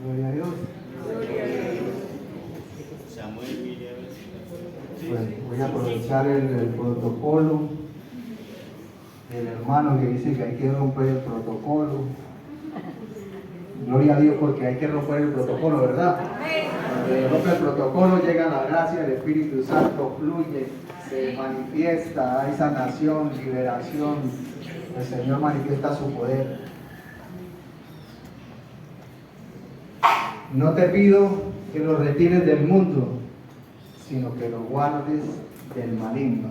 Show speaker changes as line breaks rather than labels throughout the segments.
Gloria a Dios. Bueno, voy a aprovechar el protocolo del hermano que dice que hay que romper el protocolo. Gloria a Dios, porque hay que romper el protocolo, ¿verdad? Cuando se rompe el protocolo llega la gracia, el Espíritu Santo fluye, se manifiesta, hay sanación, liberación, el Señor manifiesta su poder. No te pido que los retires del mundo, sino que los guardes del maligno.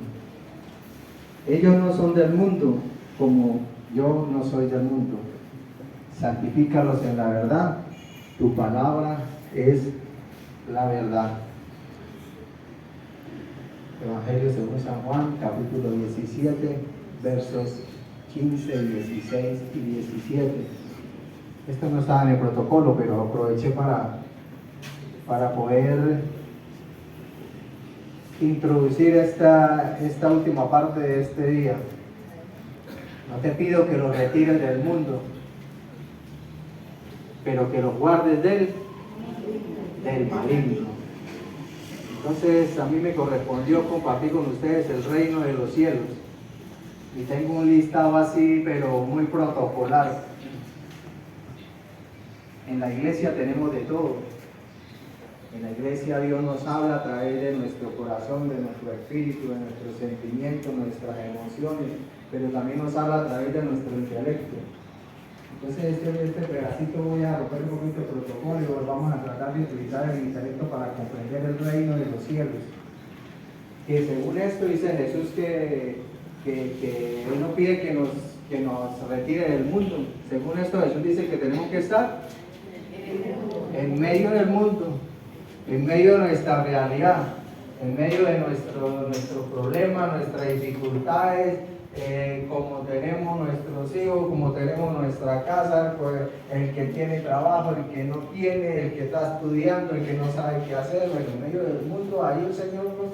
Ellos no son del mundo, como yo no soy del mundo. Santifícalos en la verdad, tu palabra es la verdad. Evangelio según San Juan, capítulo 17, versos 15, 16 y 17. Esto no estaba en el protocolo, pero aproveché para poder introducir esta última parte de este día. No te pido que los retires del mundo, pero que los guardes del maligno. Entonces a mí me correspondió compartir con ustedes el reino de los cielos. Y tengo un listado así, pero muy protocolar. En la iglesia tenemos de todo. En la iglesia Dios nos habla a través de nuestro corazón, de nuestro espíritu, de nuestros sentimientos, nuestras emociones, pero también nos habla a través de nuestro intelecto. Entonces este pedacito voy a romper un poquito el protocolo y vamos a tratar de utilizar el intelecto para comprender el reino de los cielos. Que según esto dice Jesús que Él no pide que nos retire del mundo. Según esto Jesús dice que tenemos que estar en medio del mundo, en medio de nuestra realidad, en medio de nuestros problemas, nuestras dificultades, como tenemos nuestros hijos, como tenemos nuestra casa, pues, el que tiene trabajo, el que no tiene, el que está estudiando, el que no sabe qué hacer, en medio del mundo, ahí el Señor nos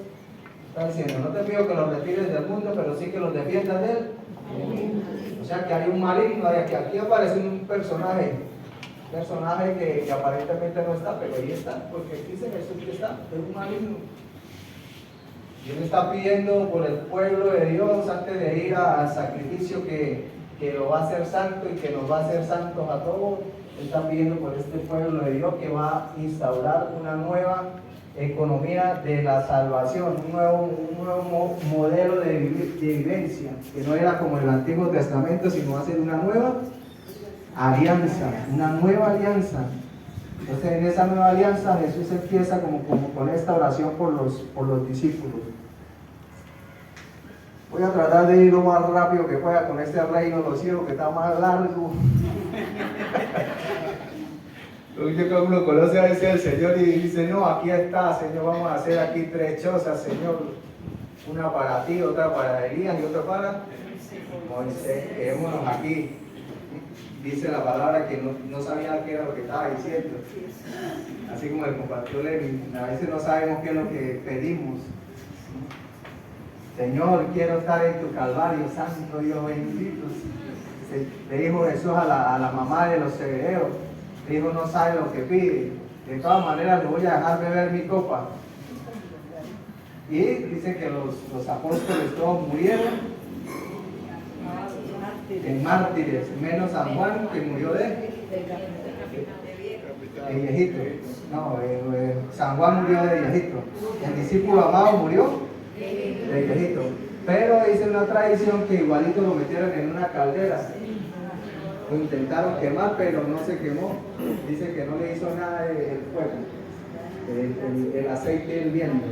está diciendo, no te pido que los retires del mundo, pero sí que los defiendas de él. O sea que hay un maligno, que aquí aparece un personaje que aparentemente no está, pero ahí está, porque dice Jesús que está, es un maligno. Dios está pidiendo por el pueblo de Dios antes de ir al sacrificio que lo va a hacer santo y que nos va a hacer santos a todos. Él está pidiendo por este pueblo de Dios que va a instaurar una nueva economía de la salvación, un nuevo modelo de vivencia, que no era como el Antiguo Testamento, sino va a ser una nueva alianza, una nueva alianza. Entonces en esa nueva alianza Jesús empieza como con esta oración por los discípulos. Voy a tratar de ir lo más rápido que pueda con este reino de los cielos que está más largo. Yo creo que uno conoce a veces al Señor y dice, no, aquí está, Señor, vamos a hacer aquí 3 chozas, Señor. Una para ti, otra para Elías y otra para Moisés. Quedémonos aquí. Dice la palabra que no sabía qué era lo que estaba diciendo. Así como el compartió Lenin, a veces no sabemos qué es lo que pedimos. Señor, quiero estar en tu calvario, santo Dios bendito. Le dijo Jesús a la mamá de los Zebedeos, le dijo, no sabe lo que pide. De todas maneras, le voy a dejar beber mi copa. Y dice que los apóstoles todos murieron en mártires, menos San Juan, que murió de viejito. No, San Juan murió de viejito. El discípulo amado murió de viejito. Pero dice una tradición que igualito lo metieron en una caldera. Lo intentaron quemar, pero no se quemó. Dice que no le hizo nada el fuego, el aceite hirviendo.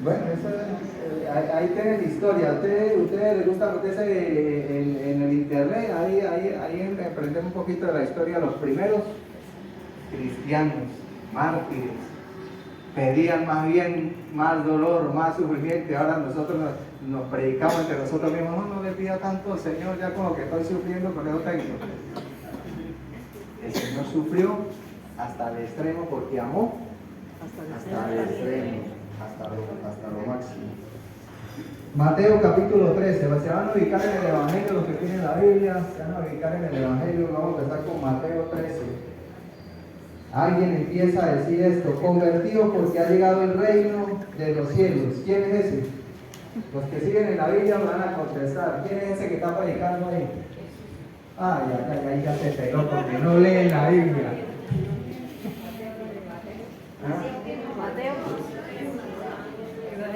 Bueno, ahí tienen la historia. ¿Ustedes les gusta meterse en el internet? Ahí aprendemos un poquito de la historia de los primeros cristianos, mártires. Pedían más dolor, más sufrimiento. Ahora nosotros nos predicamos entre nosotros mismos. No le pida tanto, Señor, ya con lo que estoy sufriendo, con eso tengo. El Señor sufrió hasta el extremo porque amó hasta el extremo. Hasta lo máximo. Mateo capítulo 13, se van a ubicar en el Evangelio, los que tienen la Biblia, se van a ubicar en el Evangelio, vamos a empezar con Mateo 13. Alguien empieza a decir esto: convertido porque ha llegado el reino de los cielos. ¿Quién es ese? Los que siguen en la Biblia van a contestar. ¿Quién es ese que está predicando ahí? Ay, ya se pegó porque no leen la Biblia. ¿Ah?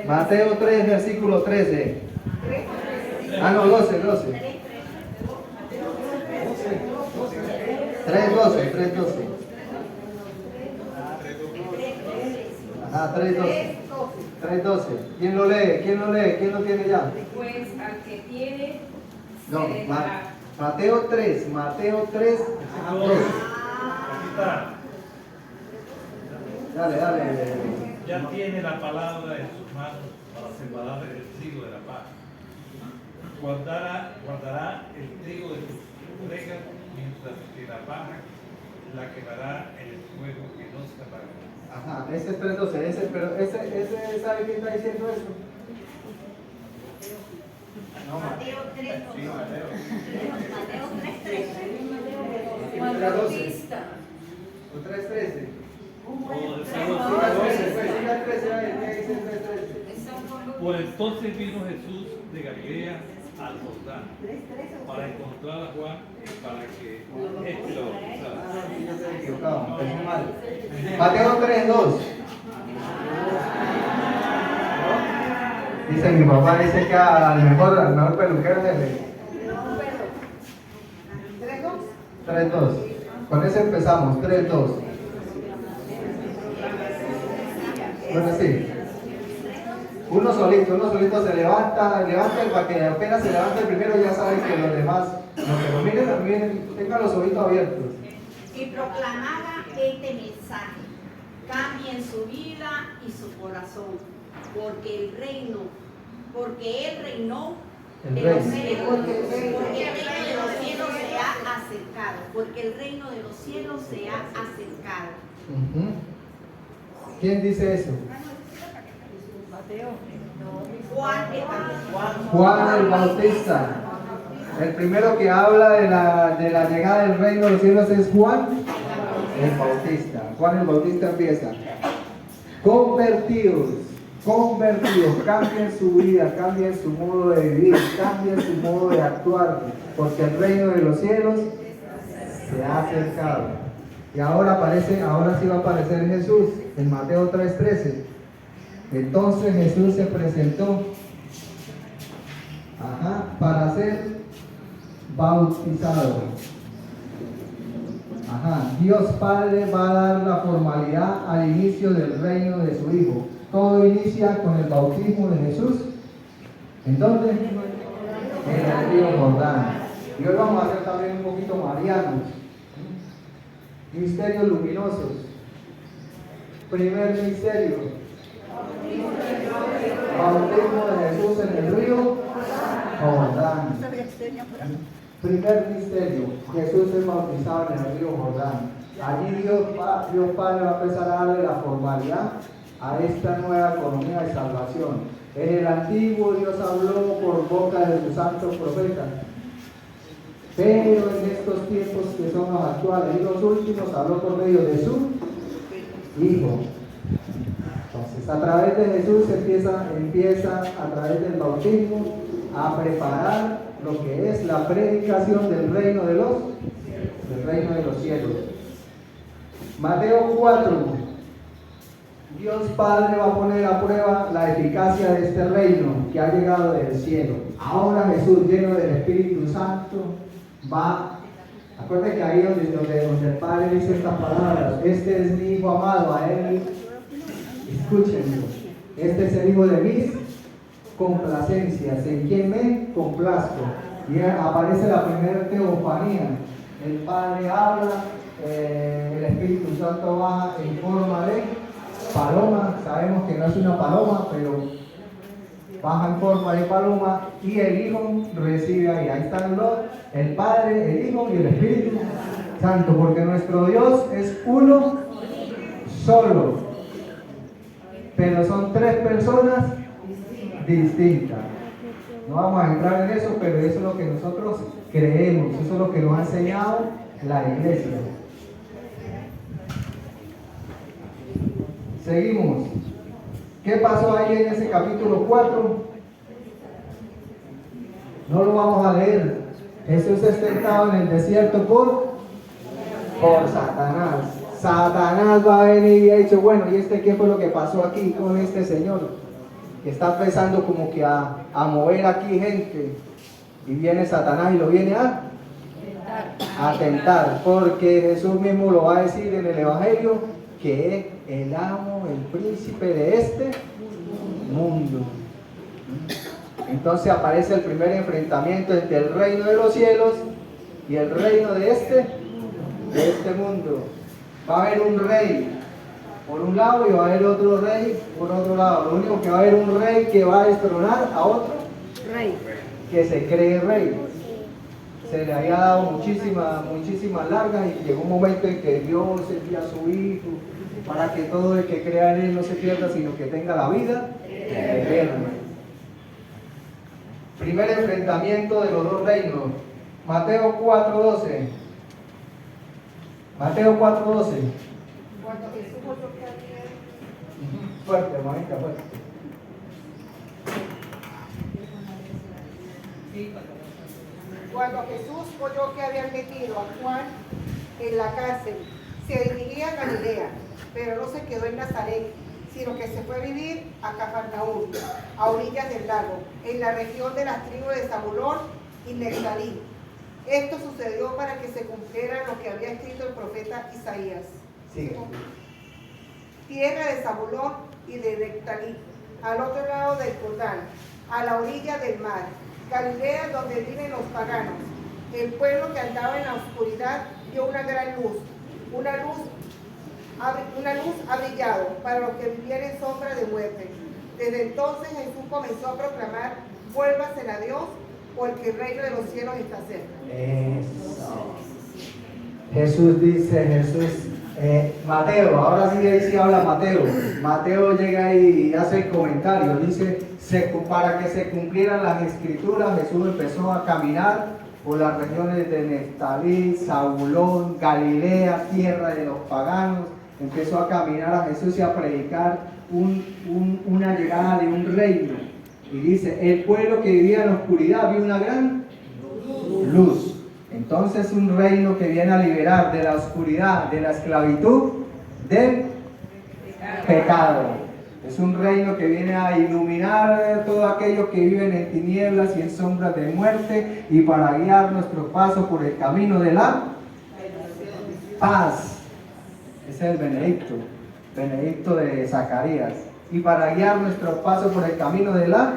Mateo 3, versículo 13. No, 12. 3:12. Ajá, 3:12. ¿Quién lo lee? ¿Quién lo tiene ya?
Pues al que tiene,
No,
se le dará.
Mateo 3, 12. Dale.
Ya tiene la palabra en sus manos para separar el trigo de la paja. Guardará el trigo de sus orejas, mientras que la paja la quemará en el fuego que no se apagará.
Ajá, ese es 3:12. Pero ese ¿sabe quién está diciendo eso? No,
Mateo 3:12.
Sí, Mateo.
Mateo 3:13.
Juan Bautista.
¿O 3:13? Siga el 13, ¿qué dice el 3:13?
Por entonces vino Jesús de Galilea al Jordán para encontrar a Juan para que éste lo bautizara.
Yo estoy equivocado, empecé mal. Mateo 3:2. Dice mi papá, dice que al mejor peluquero es el 3:2. Con ese empezamos, 3:2. Bueno, sí. Uno solito se levanta para que apenas se levante el primero ya saben que los demás, los que lo miren también, tengan los ojitos abiertos.
Y proclamaba este mensaje: cambien su vida y su corazón, porque él reinó de los cielos, porque el reino de los cielos se ha acercado, porque el reino de los cielos se ha acercado.
¿Quién dice eso? Juan el Bautista. El primero que habla de la llegada del reino de los cielos es Juan el Bautista. Juan el Bautista empieza: convertidos, cambien su vida, cambien su modo de vivir, cambien su modo de actuar, porque el reino de los cielos se ha acercado. Y ahora sí va a aparecer Jesús en Mateo 3:13. Entonces Jesús se presentó para ser bautizado. Dios Padre va a dar la formalidad al inicio del reino de su Hijo. Todo inicia con el bautismo de Jesús. ¿En dónde? En el río Jordán. Y hoy vamos a hacer también un poquito marianos. Misterios luminosos. Primer misterio: bautismo de Jesús en el río Jordán. Primer misterio: Jesús es bautizado en el río Jordán. Allí Dios Padre va a empezar a darle la formalidad a esta nueva economía de salvación. En el antiguo Dios habló por boca de sus santos profetas, pero en estos tiempos que son los actuales y los últimos habló por medio de su Hijo. Entonces, a través de Jesús empieza a través del bautismo a preparar lo que es la predicación del reino de los cielos. Mateo 4. Dios Padre va a poner a prueba la eficacia de este reino que ha llegado del cielo. Ahora Jesús, lleno del Espíritu Santo, va. Acuérdense que ahí donde el Padre dice estas palabras: este es mi Hijo amado, a él escúchenlo. Este es el Hijo de mis complacencias, en quien me complazco. Y aparece la primera teofanía. El Padre habla, el Espíritu Santo baja en forma de paloma. Sabemos que no es una paloma, pero baja en forma de paloma, y el Hijo recibe ahí. Ahí están el Padre, el Hijo y el Espíritu Santo, porque nuestro Dios es uno solo, pero son tres personas distintas. No vamos a entrar en eso, pero eso es lo que nosotros creemos, eso es lo que nos ha enseñado la iglesia. Seguimos. ¿Qué pasó ahí en ese capítulo 4? No lo vamos a leer. Jesús es tentado en el desierto por Satanás. Satanás va a venir y ha dicho, bueno, ¿y qué fue lo que pasó aquí con este señor? Que está empezando como que a mover aquí gente. Y viene Satanás y lo viene a tentar. Porque Jesús mismo lo va a decir en el Evangelio, que es el amo, el príncipe de este mundo. Entonces aparece el primer enfrentamiento entre el reino de los cielos y el reino de este mundo. Va a haber un rey por un lado y va a haber otro rey por otro lado. Lo único que va a haber un rey que va a destronar a otro rey que se cree rey. Se le había dado muchísimas largas y llegó un momento en que Dios envía a su Hijo para que todo el que crea en Él no se pierda, sino que tenga la vida eterna. Primer enfrentamiento de los dos reinos. Mateo 4:12. Mateo 4:12.
Cuando Jesús oyó que había...
Fuerte, hermanita, fuerte.
Cuando Jesús oyó que habían metido a Juan en la cárcel, se dirigía a Galilea, pero no se quedó en Nazaret, sino que se fue a vivir a Cafarnaúm, a orillas del lago, en la región de las tribus de Zabulón y Neftalí. Esto sucedió para que se cumpliera lo que había escrito el profeta Isaías.
Sí.
Tierra de Zabulón y de Neftalí, al otro lado del Jordán, a la orilla del mar, Galilea donde viven los paganos. El pueblo que andaba en la oscuridad vio una gran luz. Una luz ha brillado para los que vivían en sombra de muerte. Desde entonces Jesús comenzó a proclamar: vuélvanse a Dios, porque el reino de los cielos está cerca.
Eso. Jesús dice, Mateo, ahora sí ahí sí habla Mateo. Mateo llega y hace el comentario, dice, para que se cumplieran las escrituras, Jesús empezó a caminar por las regiones de Neftalí, Zabulón, Galilea, tierra de los paganos. Empezó a caminar a Jesús y a predicar una llegada de un reino. Y dice, el pueblo que vivía en la oscuridad vio una gran luz. Entonces un reino que viene a liberar de la oscuridad, de la esclavitud, del pecado. Es un reino que viene a iluminar a todos aquellos que viven en tinieblas y en sombras de muerte, y para guiar nuestros pasos por el camino de la paz. Ese es el Benedicto de Zacarías. Y para guiar nuestros pasos por el camino de la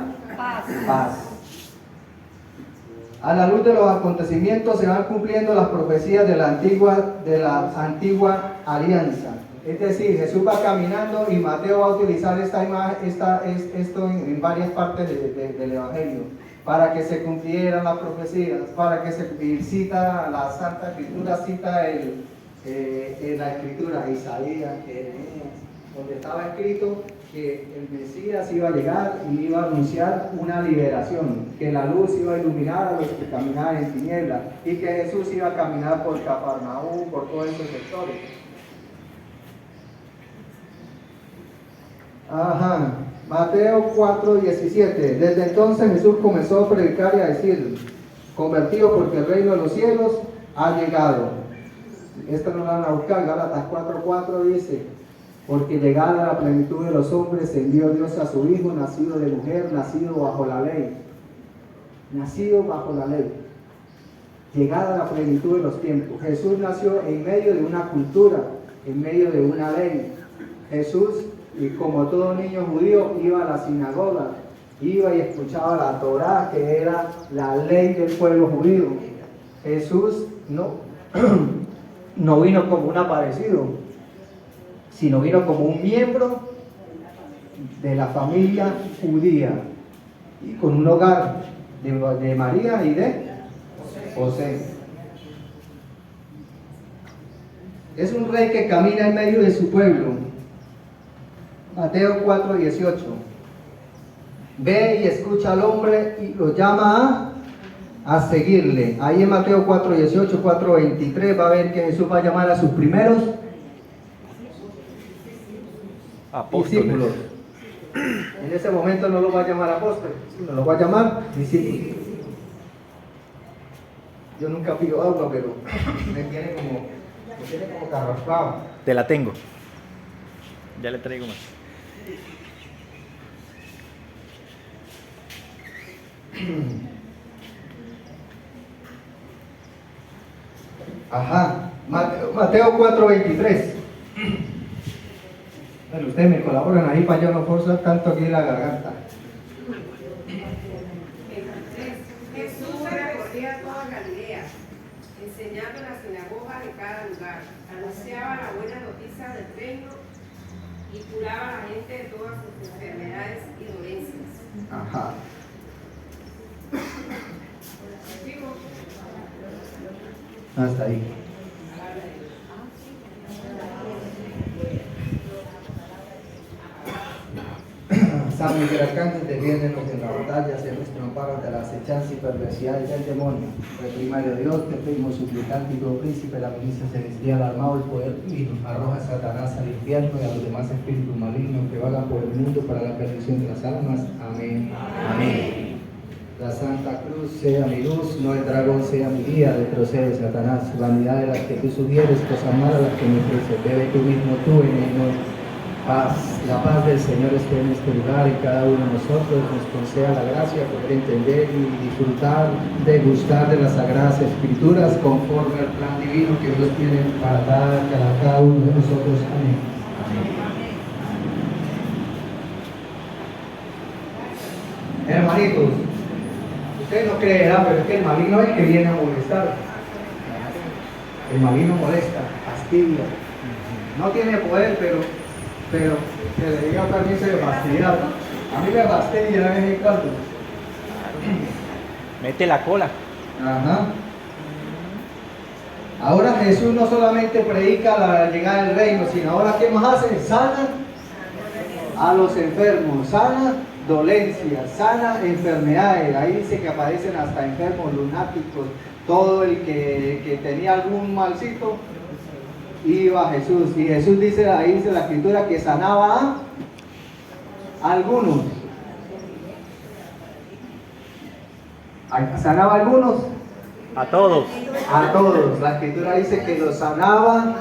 paz. A la luz de los acontecimientos se van cumpliendo las profecías de la antigua alianza. Es decir, Jesús va caminando y Mateo va a utilizar esto en varias partes del Evangelio, para que se cumplieran las profecías, para que se cita la Santa Escritura, cita en la Escritura, Isaías, Jeremías, donde estaba escrito que el Mesías iba a llegar y iba a anunciar una liberación, que la luz iba a iluminar a los que caminaban en tinieblas, y que Jesús iba a caminar por Cafarnaúm, por todos esos sectores. Ajá, Mateo 4:17. Desde entonces Jesús comenzó a predicar y a decir: convertidos porque el reino de los cielos ha llegado. Esta no la van a buscar. Gálatas 4:4 dice: porque llegada a la plenitud de los hombres envió Dios a su Hijo, nacido de mujer, nacido bajo la ley. Nacido bajo la ley. Llegada a la plenitud de los tiempos. Jesús nació en medio de una cultura, en medio de una ley. Jesús, y como todo niño judío, iba a la sinagoga, iba y escuchaba la Torá, que era la ley del pueblo judío. Jesús no vino como un aparecido, sino vino como un miembro de la familia judía, y con un hogar de María y de José. Es un rey que camina en medio de su pueblo. Mateo 4:18. ve y escucha al hombre y lo llama a seguirle. Ahí en Mateo 4:18, 4:23 va a ver que Jesús va a llamar a sus primeros discípulos. En ese momento no los va a llamar apóstoles, sino los va a llamar discípulos. Yo nunca pido agua, pero me tiene como carraspado.
Te la tengo. Ya le traigo más.
Ajá, Mateo 4:23. Bueno, ustedes me colaboran ahí para yo no forzar tanto aquí la garganta.
Jesús recorría toda Galilea, enseñando en las sinagogas de cada lugar, anunciaba la buena noticia del reino y curaba a la gente de todas sus enfermedades y dolencias.
Ajá. Hasta ahí. San Miguel Arcángel, defiéndenos en la batalla, sé nuestro amparo de la acechanza y perversidades del demonio. Reprimario Dios, te pedimos suplicante y todo príncipe, la milicia celestial, armado el poder divino, arroja a Satanás al infierno y a los demás espíritus malignos que vagan por el mundo para la perdición de las almas. Amén.
Amén.
La Santa Cruz sea mi luz, no el dragón sea mi guía, retrocede Satanás, vanidad de las que tú sugieres, cosas malas las que me ofreces, bebe tú mismo tú en el paz. La paz del Señor esté en este lugar y cada uno de nosotros nos conceda la gracia de poder entender y disfrutar, degustar de las Sagradas Escrituras conforme al plan divino que Dios tiene para cada uno de nosotros. Amén. Hermanitos, ustedes no creerán, pero es que el maligno es el que viene a molestar. El maligno molesta, fastidia. No tiene poder, pero que le diga permiso de fastidiar. A mí me fastidia de vez en cuando.
Mete la cola.
Ajá. Ahora Jesús no solamente predica la llegada del reino, sino ahora ¿qué más hace? Sana a los enfermos, sana dolencias, sana enfermedades. Ahí dice que aparecen hasta enfermos, lunáticos, todo el que tenía algún malcito, iba a Jesús. Y Jesús dice, ahí dice la escritura, que sanaba a algunos. ¿Sanaba a algunos?
A todos.
A todos. La escritura dice que los sanaba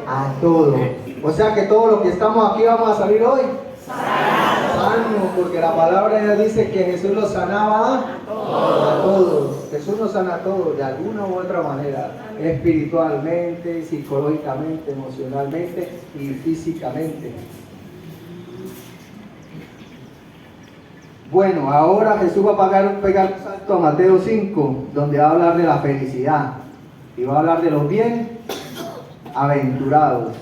a todos. O sea que todo lo que estamos aquí vamos a salir hoy sanos, porque la palabra de Dios dice que Jesús los sanaba a todos. Jesús nos sana a todos de alguna u otra manera, espiritualmente, psicológicamente, emocionalmente y físicamente. Bueno, ahora Jesús va a pegar un salto a Mateo 5, donde va a hablar de la felicidad y va a hablar de los bienaventurados,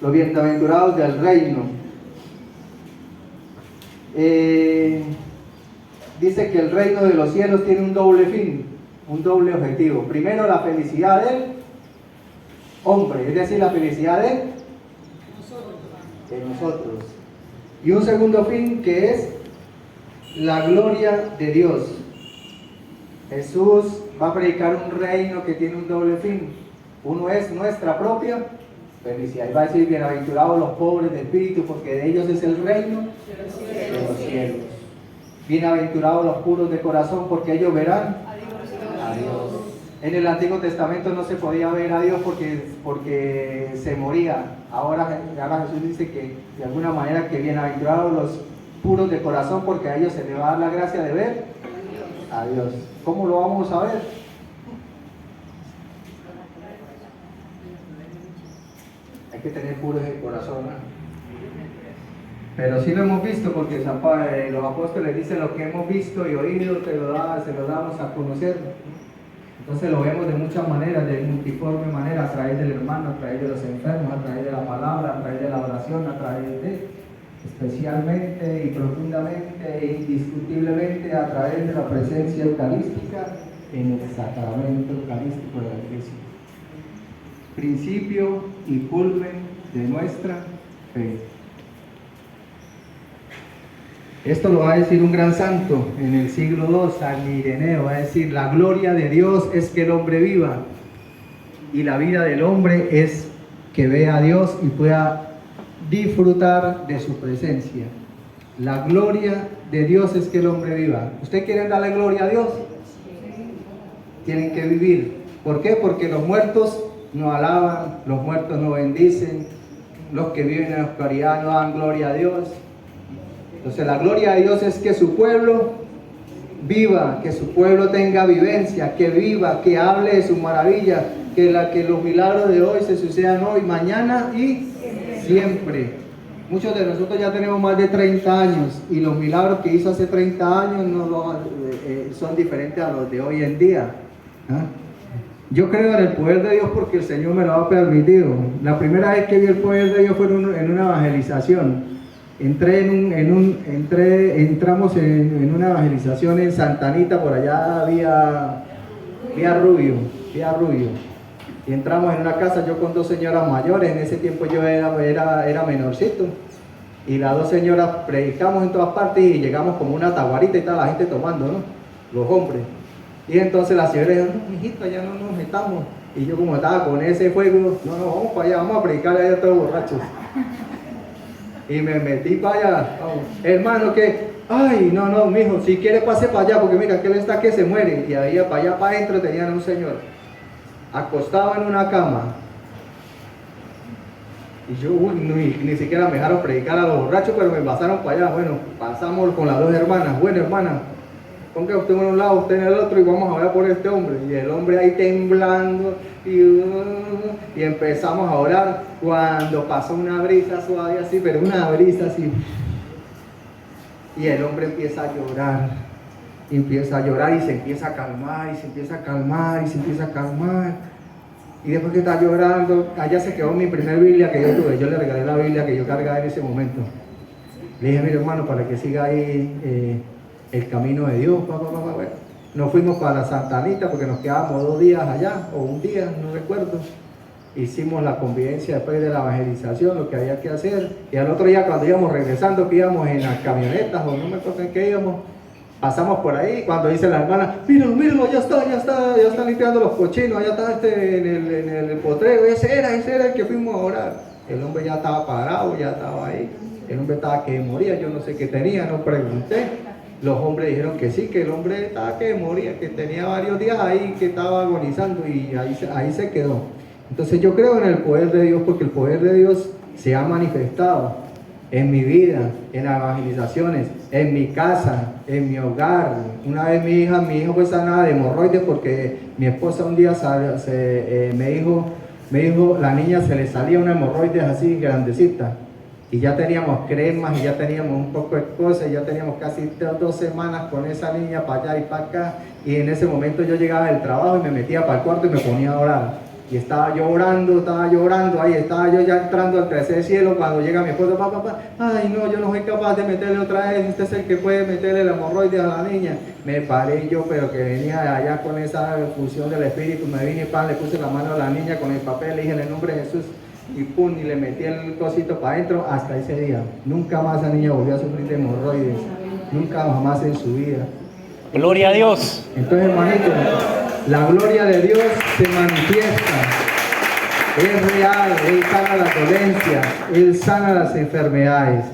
los bienaventurados del reino. Dice que el reino de los cielos tiene un doble fin, un doble objetivo. Primero, la felicidad del hombre, es decir, la felicidad de nosotros. Y un segundo fin que es la gloria de Dios. Jesús va a predicar un reino que tiene un doble fin. Uno es nuestra propia felicidad. Y va a decir, bienaventurados los pobres de espíritu, porque de ellos es el reino de los cielos. Bienaventurados los puros de corazón, porque ellos verán a Dios. En el Antiguo Testamento no se podía ver a Dios porque se moría. Ahora Jesús dice que de alguna manera que bienaventurados los puros de corazón, porque a ellos se les va a dar la gracia de ver a Dios. ¿Cómo lo vamos a ver? Hay que tener puros de corazón, ¿no? Pero sí lo hemos visto, porque los apóstoles dicen lo que hemos visto y oído, se lo damos a conocer. Entonces lo vemos de muchas maneras, de multiforme manera, a través del hermano, a través de los enfermos, a través de la palabra, a través de la oración, a través de, especialmente y profundamente e indiscutiblemente, a través de la presencia eucarística en el sacramento eucarístico de la Iglesia. Principio y culmen de nuestra fe. Esto lo va a decir un gran santo en el siglo II, San Ireneo, va a decir: la gloria de Dios es que el hombre viva, y la vida del hombre es que vea a Dios y pueda disfrutar de su presencia. La gloria de Dios es que el hombre viva. ¿Usted quiere darle gloria a Dios? Tienen que vivir. ¿Por qué? Porque los muertos no alaban, los muertos no bendicen, los que viven en la oscuridad no dan gloria a Dios. Entonces la gloria de Dios es que su pueblo viva, que su pueblo tenga vivencia, que viva, que hable de sus maravillas, que los milagros de hoy se sucedan hoy, mañana y siempre. Muchos de nosotros ya tenemos más de 30 años y los milagros que hizo hace 30 años son diferentes a los de hoy en día. ¿Ah? Yo creo en el poder de Dios porque el Señor me lo ha permitido. La primera vez que vi el poder de Dios fue en una evangelización. Entramos en una evangelización en Santa Anita, por allá vía Rubio. Y entramos en una casa, yo con dos señoras mayores. En ese tiempo yo era menorcito. Y las dos señoras predicamos en todas partes y llegamos como una taguarita y toda la gente tomando, ¿no? Los hombres. Y entonces la señora dijo: no, mijito, ya no nos metamos. Y yo, como estaba con ese fuego, no, vamos para allá, vamos a predicar allá todos borrachos. Y me metí para allá. Vamos. Hermano, que, ay, no, mijo, si quiere pase para allá, porque mira, aquel está que se muere. Y ahí para allá, para adentro, tenían un señor acostado en una cama. Y yo, ni siquiera me dejaron predicar a los borrachos, pero me pasaron para allá. Bueno, pasamos con las dos hermanas. Bueno, hermana, ponga usted en un lado, usted en el otro, y vamos a orar por este hombre. Y el hombre ahí temblando, y empezamos a orar. Cuando pasó una brisa suave así, pero una brisa así, y el hombre empieza a llorar y se empieza a calmar, y después que está llorando, allá se quedó mi primer Biblia que yo tuve. Yo le regalé la Biblia que yo cargaba en ese momento. Le dije: mire, hermano, para que siga ahí el camino de Dios. Bueno, nos fuimos para Santa Anita porque nos quedábamos 2 días allá, o un día, no recuerdo. Hicimos la convivencia después de la evangelización, lo que había que hacer. Y al otro día, cuando íbamos regresando, que íbamos en las camionetas, o no me acuerdo en qué íbamos, pasamos por ahí. Cuando dice la hermana: míralo, ya está limpiando los cochinos, allá está en el potrero. Ese era el que fuimos a orar. El hombre ya estaba parado, ya estaba ahí. El hombre estaba que moría, yo no sé qué tenía, no pregunté. Los hombres dijeron que sí, que el hombre estaba que moría, que tenía varios días ahí, que estaba agonizando, y ahí se quedó. Entonces yo creo en el poder de Dios, porque el poder de Dios se ha manifestado en mi vida, en las evangelizaciones, en mi casa, en mi hogar. Una vez mi hija fue sanada de hemorroides porque mi esposa un día me dijo, la niña se le salía una hemorroides así grandecita. Y ya teníamos cremas y ya teníamos un poco de cosas, y ya teníamos casi 2 semanas con esa niña para allá y para acá. Y en ese momento yo llegaba del trabajo y me metía para el cuarto y me ponía a orar. Y estaba llorando, ahí estaba yo ya entrando al tercer cielo, cuando llega mi esposo: papá, ay no, yo no soy capaz de meterle otra vez, usted es el que puede meterle la hemorroide a la niña. Me paré yo, pero que venía de allá con esa fusión del Espíritu, me vine y le puse la mano a la niña con el papel, le dije en el nombre de Jesús, y pum, y le metí el cosito para adentro. Hasta ese día, nunca más esa niña volvió a sufrir de hemorroides, nunca jamás en su vida.
Gloria a Dios.
Entonces, hermanito, la gloria de Dios se manifiesta, es real. Él sana las dolencias, Él sana las enfermedades,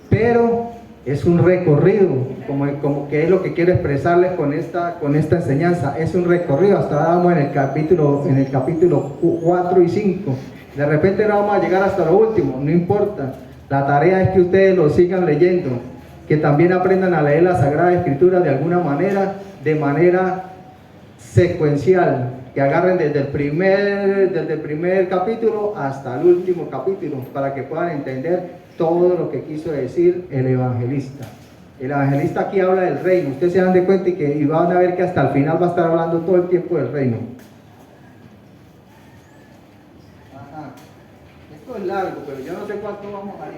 pero es un recorrido, como que es lo que quiero expresarles con esta enseñanza. Es un recorrido. Hasta ahora vamos en el capítulo 4 y 5. De repente no vamos a llegar hasta lo último, no importa. La tarea es que ustedes lo sigan leyendo, que también aprendan a leer la Sagrada Escritura de alguna manera, de manera secuencial, que agarren desde el primer capítulo hasta el último capítulo, para que puedan entender todo lo que quiso decir el evangelista. El evangelista aquí habla del reino. Ustedes se dan de cuenta y van a ver que hasta el final va a estar hablando todo el tiempo del reino. Ajá. Esto es largo, pero yo no sé cuánto vamos a ir.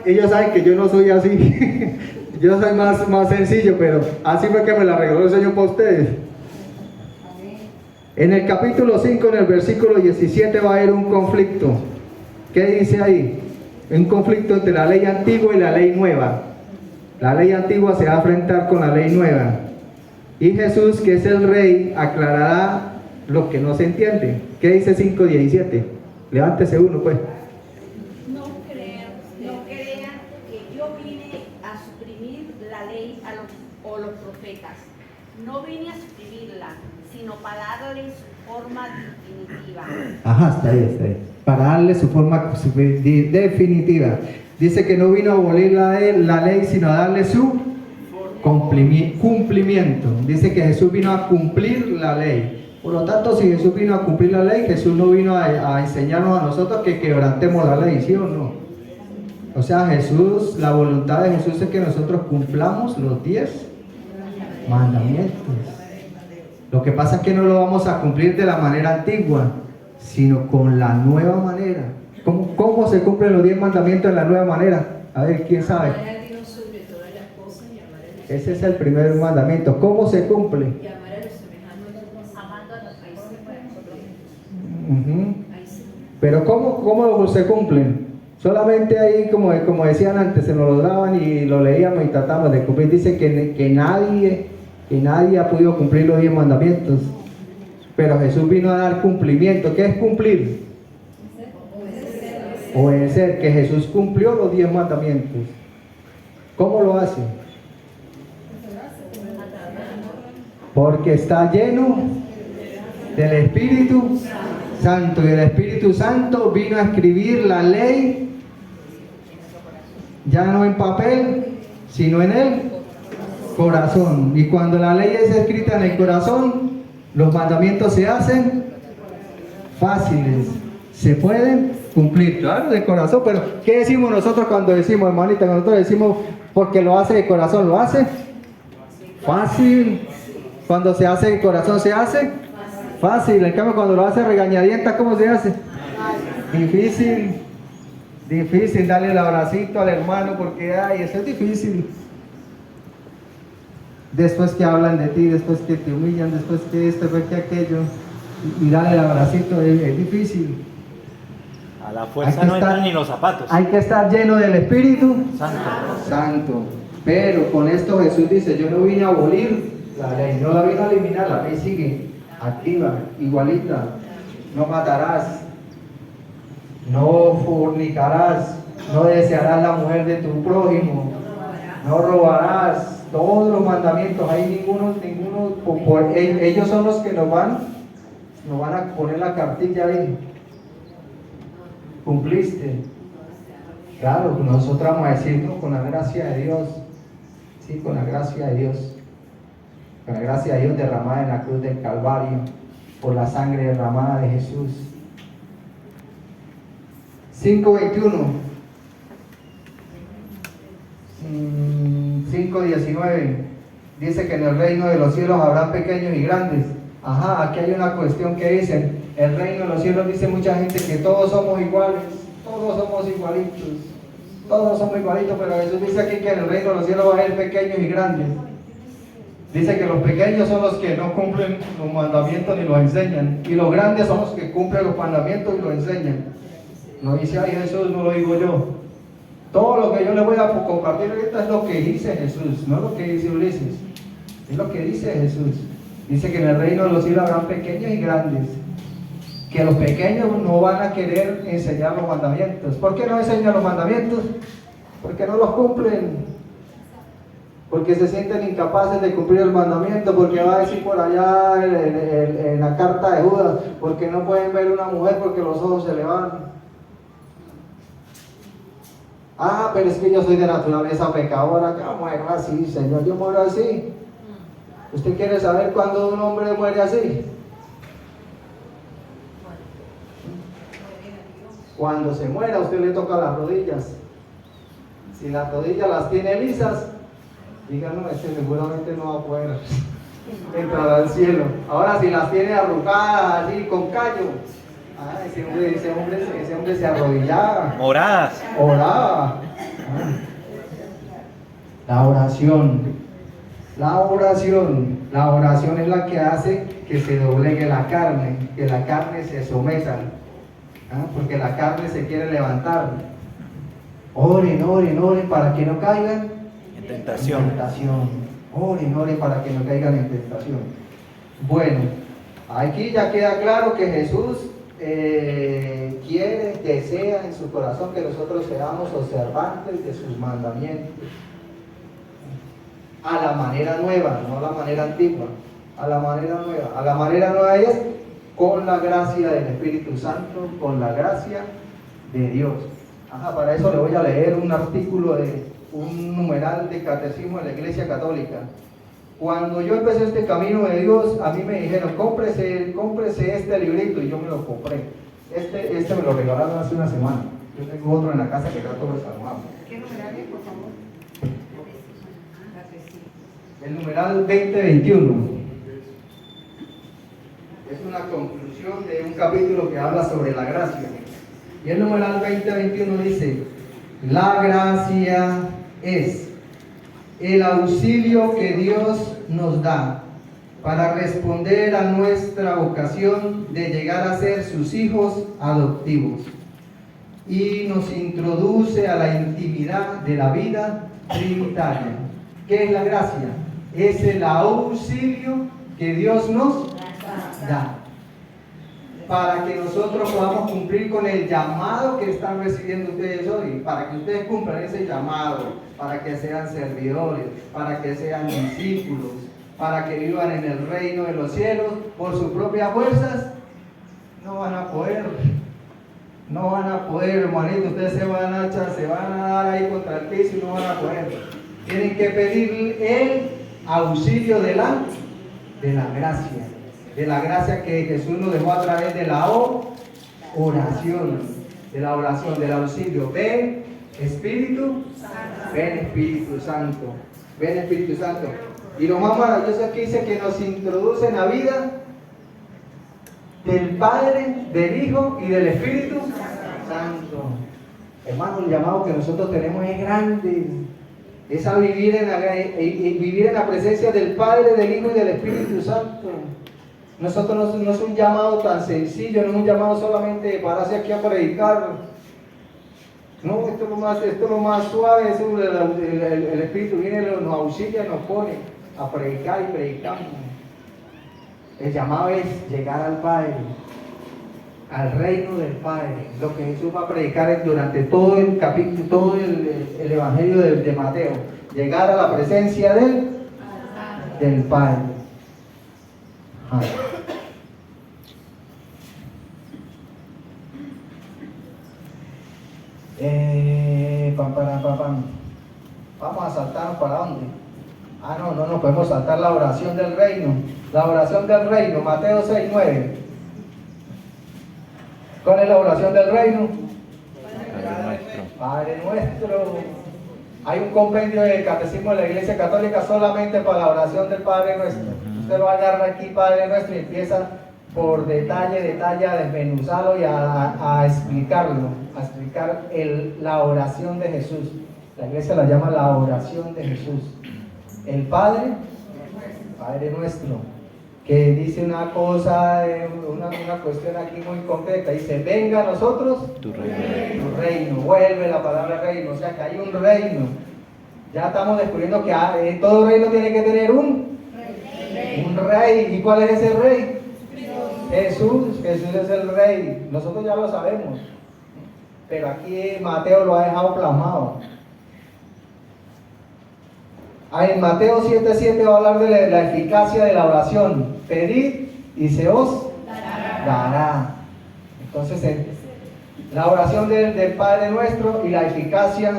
Ellos saben que yo no soy así. Yo soy más sencillo, pero así fue que me la regaló el Señor para ustedes. En el capítulo 5, en el versículo 17, va a haber un conflicto. ¿Qué dice ahí? Un conflicto entre la ley antigua y la ley nueva. La ley antigua se va a enfrentar con la ley nueva. Y Jesús, que es el rey, aclarará lo que no se entiende. ¿Qué dice 5:17? Levántese uno, pues.
No crean que yo vine a suprimir la ley o los profetas. No vine a suprimirla, sino para darle su forma definitiva.
Ajá, está ahí. Para darle su forma definitiva. Dice que no vino a abolir la ley, sino a darle su cumplimiento. Dice que Jesús vino a cumplir la ley. Por lo tanto, si Jesús vino a cumplir la ley, Jesús no vino a enseñarnos a nosotros que quebrantemos la ley, ¿sí o no? O sea, Jesús, la voluntad de Jesús es que nosotros cumplamos los 10 mandamientos. Lo que pasa es que no lo vamos a cumplir de la manera antigua, sino con la nueva manera. ¿Cómo se cumplen los 10 mandamientos de la nueva manera? A ver, ¿quién sabe?
Amar a Dios sobre todas las cosas y amar a los
Ese es el primer mandamiento. ¿Cómo se cumple?
y amar a los semejantes amando a los
Ujú.
Ahí sí.
Pero ¿cómo se cumplen? Solamente ahí, como decían antes, se nos lo daban y lo leíamos y tratamos de cumplir. Dice que nadie ha podido cumplir los 10 mandamientos. Pero Jesús vino a dar cumplimiento. ¿Qué es cumplir? Obedecer. Que Jesús cumplió los 10 mandamientos. ¿Cómo lo hace? Porque está lleno del Espíritu Santo. Y el Espíritu Santo vino a escribir la ley, ya no en papel, sino en el corazón. Y cuando la ley es escrita en el corazón, los mandamientos se hacen fáciles, se pueden cumplir, claro, de corazón. Pero ¿qué decimos nosotros cuando decimos, hermanita? Cuando nosotros decimos porque lo hace de corazón, ¿lo hace? Fácil. Cuando se hace de corazón, se hace fácil. En cambio, cuando lo hace regañadienta, ¿cómo se hace? Difícil darle el abracito al hermano porque, ay, eso es difícil. Después que hablan de ti, después que te humillan, después que esto, después que aquello, y darle el abracito es difícil.
A la fuerza no entran ni los zapatos.
Hay que estar lleno del Espíritu
Santo.
Santo. Pero con esto Jesús dice, yo no vine a abolir la ley, no la vine a eliminar, la ley sigue activa, igualita. No matarás, no fornicarás, no desearás la mujer de tu prójimo, no robarás. Todos los mandamientos, hay ninguno, ellos son los que nos van a poner la cartilla ahí. Cumpliste. Claro, nosotros vamos a decir, no, con la gracia de Dios. Sí, con la gracia de Dios. Con la gracia de Dios derramada en la cruz del Calvario, por la sangre derramada de Jesús. 5:21. 5:19 dice que en el reino de los cielos habrá pequeños y grandes. Ajá, aquí hay una cuestión que dicen, el reino de los cielos dice mucha gente que todos somos iguales, todos somos igualitos, pero Jesús dice aquí que en el reino de los cielos va a haber pequeños y grandes. Dice que los pequeños son los que no cumplen los mandamientos ni los enseñan, y los grandes son los que cumplen los mandamientos y los enseñan. No dice ahí Jesús, no lo digo yo. Todo lo que yo les voy a compartir ahorita es lo que dice Jesús, no es lo que dice Ulises, es lo que dice Jesús. Dice que en el reino de los cielos habrán pequeños y grandes, que los pequeños no van a querer enseñar los mandamientos. ¿Por qué no enseñan los mandamientos? Porque no los cumplen, porque se sienten incapaces de cumplir el mandamiento, porque va a decir por allá en la carta de Judas, porque no pueden ver una mujer porque los ojos se le van. Ah, pero es que yo soy de naturaleza pecadora, que muero así, Señor, yo muero así. ¿Usted quiere saber cuándo un hombre muere así? Cuando se muera, a usted le toca las rodillas. Si las rodillas las tiene lisas, díganos, este seguramente no va a poder entrar al cielo. Ahora, si las tiene arrugadas, así, con callo, ese hombre se arrodillaba.
Moradas.
Oraba. La oración es la que hace que se doblegue la carne, que la carne se someta. Porque la carne se quiere levantar. Oren, oren, oren para que no caigan
En tentación.
Oren, oren para que no caigan en tentación. Bueno, aquí ya queda claro que Jesús quiere, desea en su corazón que nosotros seamos observantes de sus mandamientos. A la manera nueva, no a la manera antigua. A la manera nueva. A la manera nueva es con la gracia del Espíritu Santo, con la gracia de Dios. Para eso le voy a leer un artículo de un numeral de catecismo de la Iglesia Católica. Cuando yo empecé este camino de Dios, a mí me dijeron, cómprese este librito, y yo me lo compré. Este me lo regalaron hace una semana. Yo tengo otro en la casa que trato de salvar.
¿Qué numeral es, por favor?
El numeral 2021. Es una conclusión de un capítulo que habla sobre la gracia. Y el numeral 2021 dice: la gracia es el auxilio que Dios nos da para responder a nuestra vocación de llegar a ser sus hijos adoptivos, y nos introduce a la intimidad de la vida trinitaria. ¿Qué es la gracia? Es el auxilio que Dios nos da para que nosotros podamos cumplir con el llamado que están recibiendo ustedes hoy, para que ustedes cumplan ese llamado, para que sean servidores, para que sean discípulos, para que vivan en el reino de los cielos por sus propias fuerzas. No van a poder, hermanito. Ustedes se van a dar ahí contra el piso y no van a poder. Tienen que pedir el auxilio de la gracia que Jesús nos dejó a través de la oración, del auxilio. Ven Espíritu Santo, ven Espíritu Santo. Y lo más maravilloso es que dice que nos introduce en la vida del Padre, del Hijo y del Espíritu Santo. Hermano, el llamado que nosotros tenemos es grande. Es a vivir en la presencia del Padre, del Hijo y del Espíritu Santo. Nosotros no es un llamado tan sencillo, no es un llamado solamente de pararse aquí a predicar. No, esto es lo más suave. El Espíritu viene, nos auxilia, nos pone a predicar y predicamos. El llamado es llegar al Padre, al reino del Padre. Lo que Jesús va a predicar durante todo el capítulo, todo el Evangelio de Mateo. Llegar a la presencia del Padre. Vamos a saltarnos para dónde. No podemos saltar la oración del reino. La oración del reino, Mateo 6:9. ¿Cuál es la oración del reino? Padre nuestro. Hay un compendio del catecismo de la Iglesia Católica solamente para la oración del Padre nuestro. Usted lo agarra aquí, Padre nuestro, y empieza por detalle a desmenuzarlo y a explicarlo, a explicar la oración de Jesús. La Iglesia la llama la oración de Jesús. El Padre nuestro, que dice una cosa, una cuestión aquí muy concreta. Dice: venga a nosotros tu reino. Vuelve la palabra reino, o sea que hay un reino. Ya estamos descubriendo que todo reino tiene que tener un rey. ¿Y cuál es ese rey? Jesús es el rey. Nosotros ya lo sabemos, pero aquí Mateo lo ha dejado plasmado. En Mateo 7:7 va a hablar de la eficacia de la oración. Pedid y se os dará. Entonces, la oración del Padre nuestro y la eficacia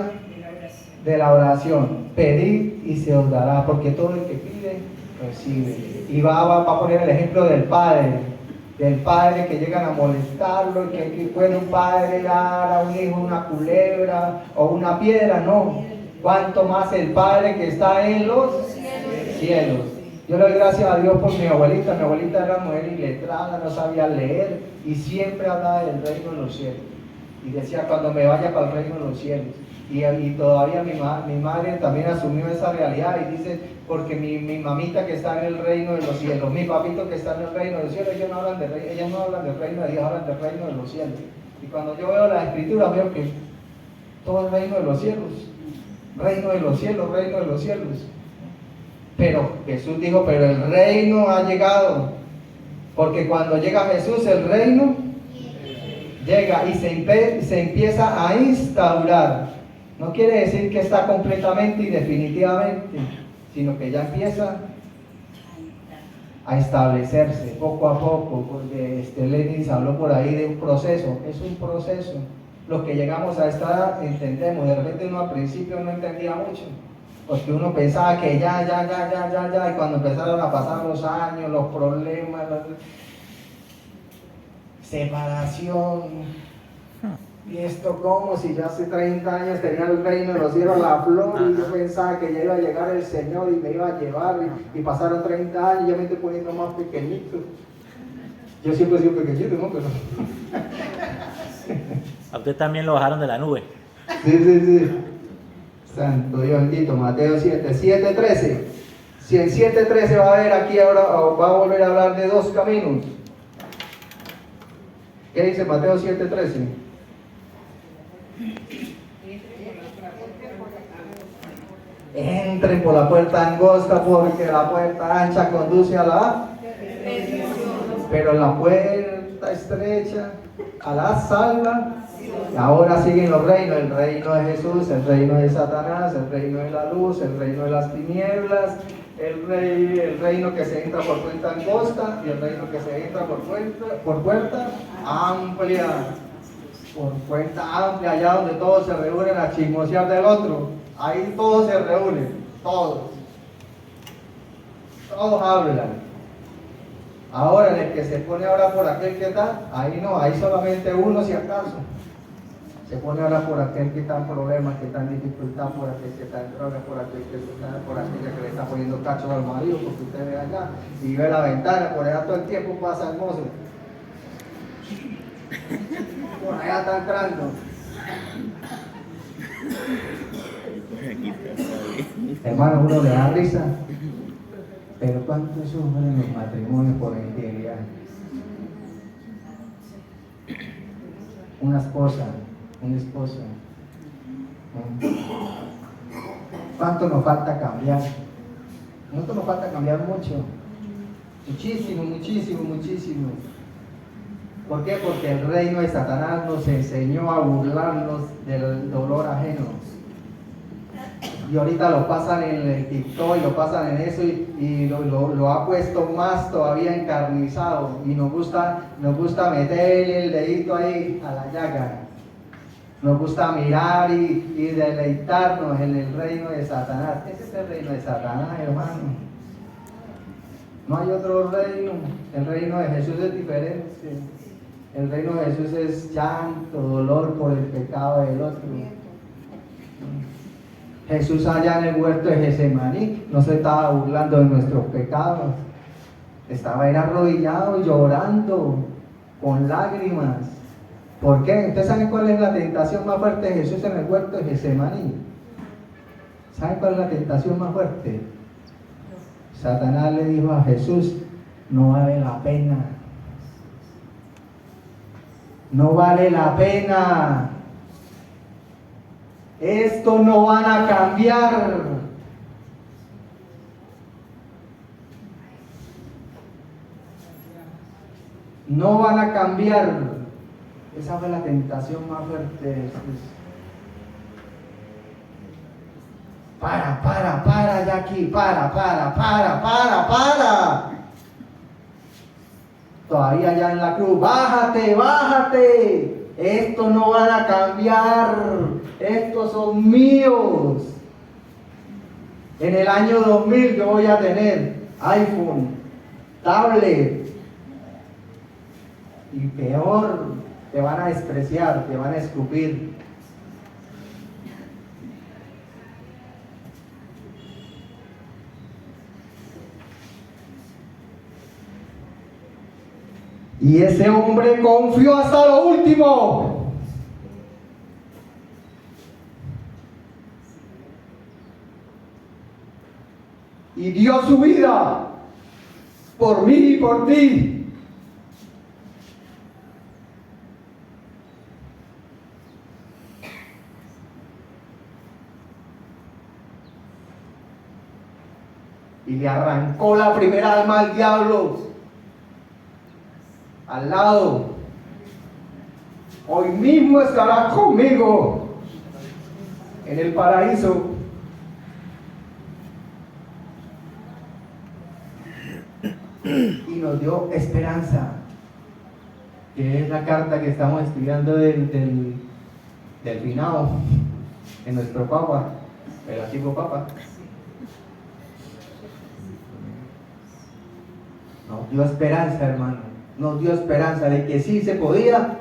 de la oración. Pedid y se os dará, porque todo el que pide, recibe. Y va a poner el ejemplo del Padre que llegan a molestarlo, y que puede un padre dar a un hijo una culebra o una piedra. No, cuanto más el Padre que está en los cielos. Yo le doy gracias a Dios por mi abuelita. Mi abuelita era mujer iletrada, no sabía leer, y siempre hablaba del reino de los cielos, y decía: cuando me vaya para el reino de los cielos. Y todavía mi madre también asumió esa realidad y dice: porque mi mamita que está en el reino de los cielos, mi papito que está en el reino de los cielos, ellos no hablan del reino de Dios, hablan del reino de los cielos. Y cuando yo veo la escritura veo que todo el reino de los cielos, reino de los cielos, reino de los cielos. Pero Jesús dijo, pero el reino ha llegado. Porque cuando llega Jesús, el reino llega y se empieza a instaurar. No quiere decir que está completamente y definitivamente, sino que ya empieza a establecerse poco a poco, porque Lenin habló por ahí de un proceso. Es un proceso. Los que llegamos a esta edad entendemos. De repente uno al principio no entendía mucho, porque uno pensaba que ya, y cuando empezaron a pasar los años, los problemas, separación, y esto como si ya hace 30 años tenía el reino de los cielos, la flor, y yo pensaba que ya iba a llegar el Señor y me iba a llevar, y pasaron 30 años y ya me estoy poniendo más pequeñito. Yo siempre he sido pequeñito, ¿no? Pero...
A usted también lo bajaron de la nube.
Sí. Santo Dios bendito, Mateo 7:13. Si en 7:13 va a ver aquí ahora, va a volver a hablar de dos caminos. ¿Qué dice Mateo 7:13? Entren por la puerta angosta, porque la puerta ancha conduce a la... Pero la puerta estrecha a la salva. Ahora siguen los reinos, el reino de Jesús, el reino de Satanás, el reino de la luz, el reino de las tinieblas, el reino que se entra por puerta angosta y el reino que se entra por puerta amplia. Por puerta amplia, allá donde todos se reúnen a chismosear del otro. Ahí todos se reúnen, todos hablan. Ahora en el que se pone ahora por aquel que está, ahí no, ahí solamente uno si acaso. Se pone ahora por aquel que está en problemas, que está en dificultad, por aquel que está en drogas, por aquel que está, por aquella que le está poniendo cacho al marido, porque usted ve allá y ve la ventana, por allá todo el tiempo pasa hermoso. Por allá está entrando. Hermano, uno le da risa, pero ¿cuánto sufren los matrimonios por la infidelidad? Una esposa, un esposo. ¿Cuánto nos falta cambiar? ¿Cuánto nos falta cambiar? Mucho. Muchísimo. ¿Por qué? Porque el reino de Satanás nos enseñó a burlarnos del dolor ajeno. Y ahorita lo pasan en el TikTok y lo pasan en eso y lo ha puesto más todavía encarnizado. Y nos gusta meterle el dedito ahí a la llaga. Nos gusta mirar y deleitarnos en el reino de Satanás. Ese es el reino de Satanás, hermano. No hay otro reino. El reino de Jesús es diferente. El reino de Jesús es llanto, dolor por el pecado del otro. Jesús allá en el huerto de Getsemaní no se estaba burlando de nuestros pecados. Estaba ahí arrodillado, llorando, con lágrimas. ¿Por qué? ¿Ustedes saben cuál es la tentación más fuerte de Jesús en el huerto de Getsemaní? ¿Saben cuál es la tentación más fuerte? Satanás le dijo a Jesús, no vale la pena. No vale la pena. Esto no van a cambiar. No van a cambiar. Esa fue la tentación más fuerte de Jesús. Para, Jackie, para. Todavía ya en la cruz, bájate. Estos no van a cambiar. Estos son míos. En el año 2000 yo voy a tener iPhone, tablet. Y peor, te van a despreciar, te van a escupir. Y ese hombre confió hasta lo último. Y dio su vida por mí y por ti. le arrancó la primera alma al diablo. Al lado. Hoy mismo estarás conmigo en el paraíso. Y nos dio esperanza, que es la carta que estamos estudiando del finado, en nuestro Papa, el antiguo Papa. Nos dio esperanza, hermano, nos dio esperanza de que sí se podía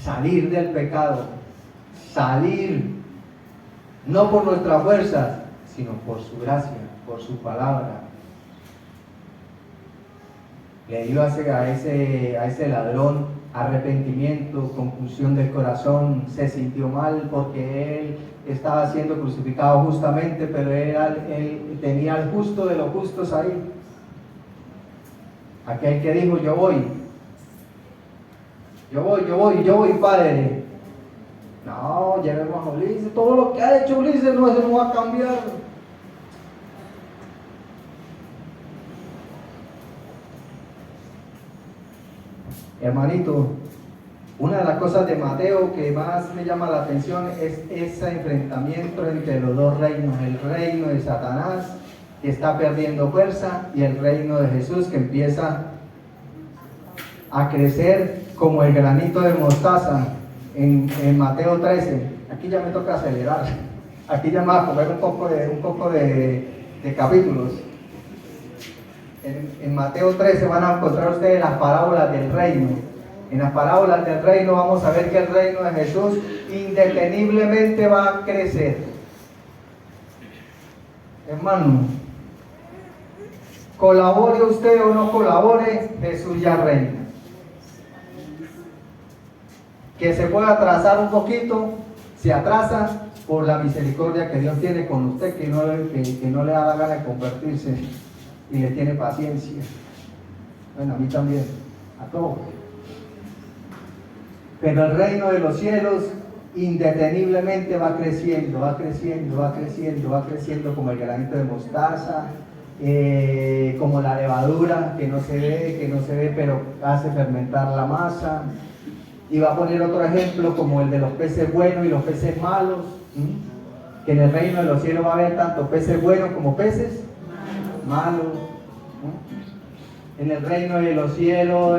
salir del pecado, salir, no por nuestras fuerzas, sino por su gracia, por su palabra. Le dio a ese ladrón arrepentimiento, confusión del corazón, se sintió mal porque él estaba siendo crucificado justamente, pero él tenía al justo de los justos ahí. Aquel que dijo, yo voy, Padre. No, llevemos a Ulises, todo lo que ha hecho Ulises no va a cambiar. Hermanito, una de las cosas de Mateo que más me llama la atención es ese enfrentamiento entre los dos reinos, el reino de Satanás, que está perdiendo fuerza, y el reino de Jesús, que empieza a crecer como el granito de mostaza en Mateo 13. Aquí ya me toca acelerar, aquí ya me voy a comer un poco de capítulos. En Mateo 13 van a encontrar ustedes las parábolas del reino. En las parábolas del reino vamos a ver que el reino de Jesús indeteniblemente va a crecer. Hermano, colabore usted o no colabore, Jesús ya reina. Que se pueda atrasar un poquito, se atrasa por la misericordia que Dios tiene con usted, que no le da la gana de convertirse y le tiene paciencia. Bueno, a mí también, a todos. Pero el reino de los cielos indeteniblemente va creciendo, va creciendo, va creciendo, va creciendo como el granito de mostaza, como la levadura que no se ve, pero hace fermentar la masa. Y va a poner otro ejemplo como el de los peces buenos y los peces malos, que en el reino de los cielos va a haber tanto peces buenos como peces malos. En el reino de los cielos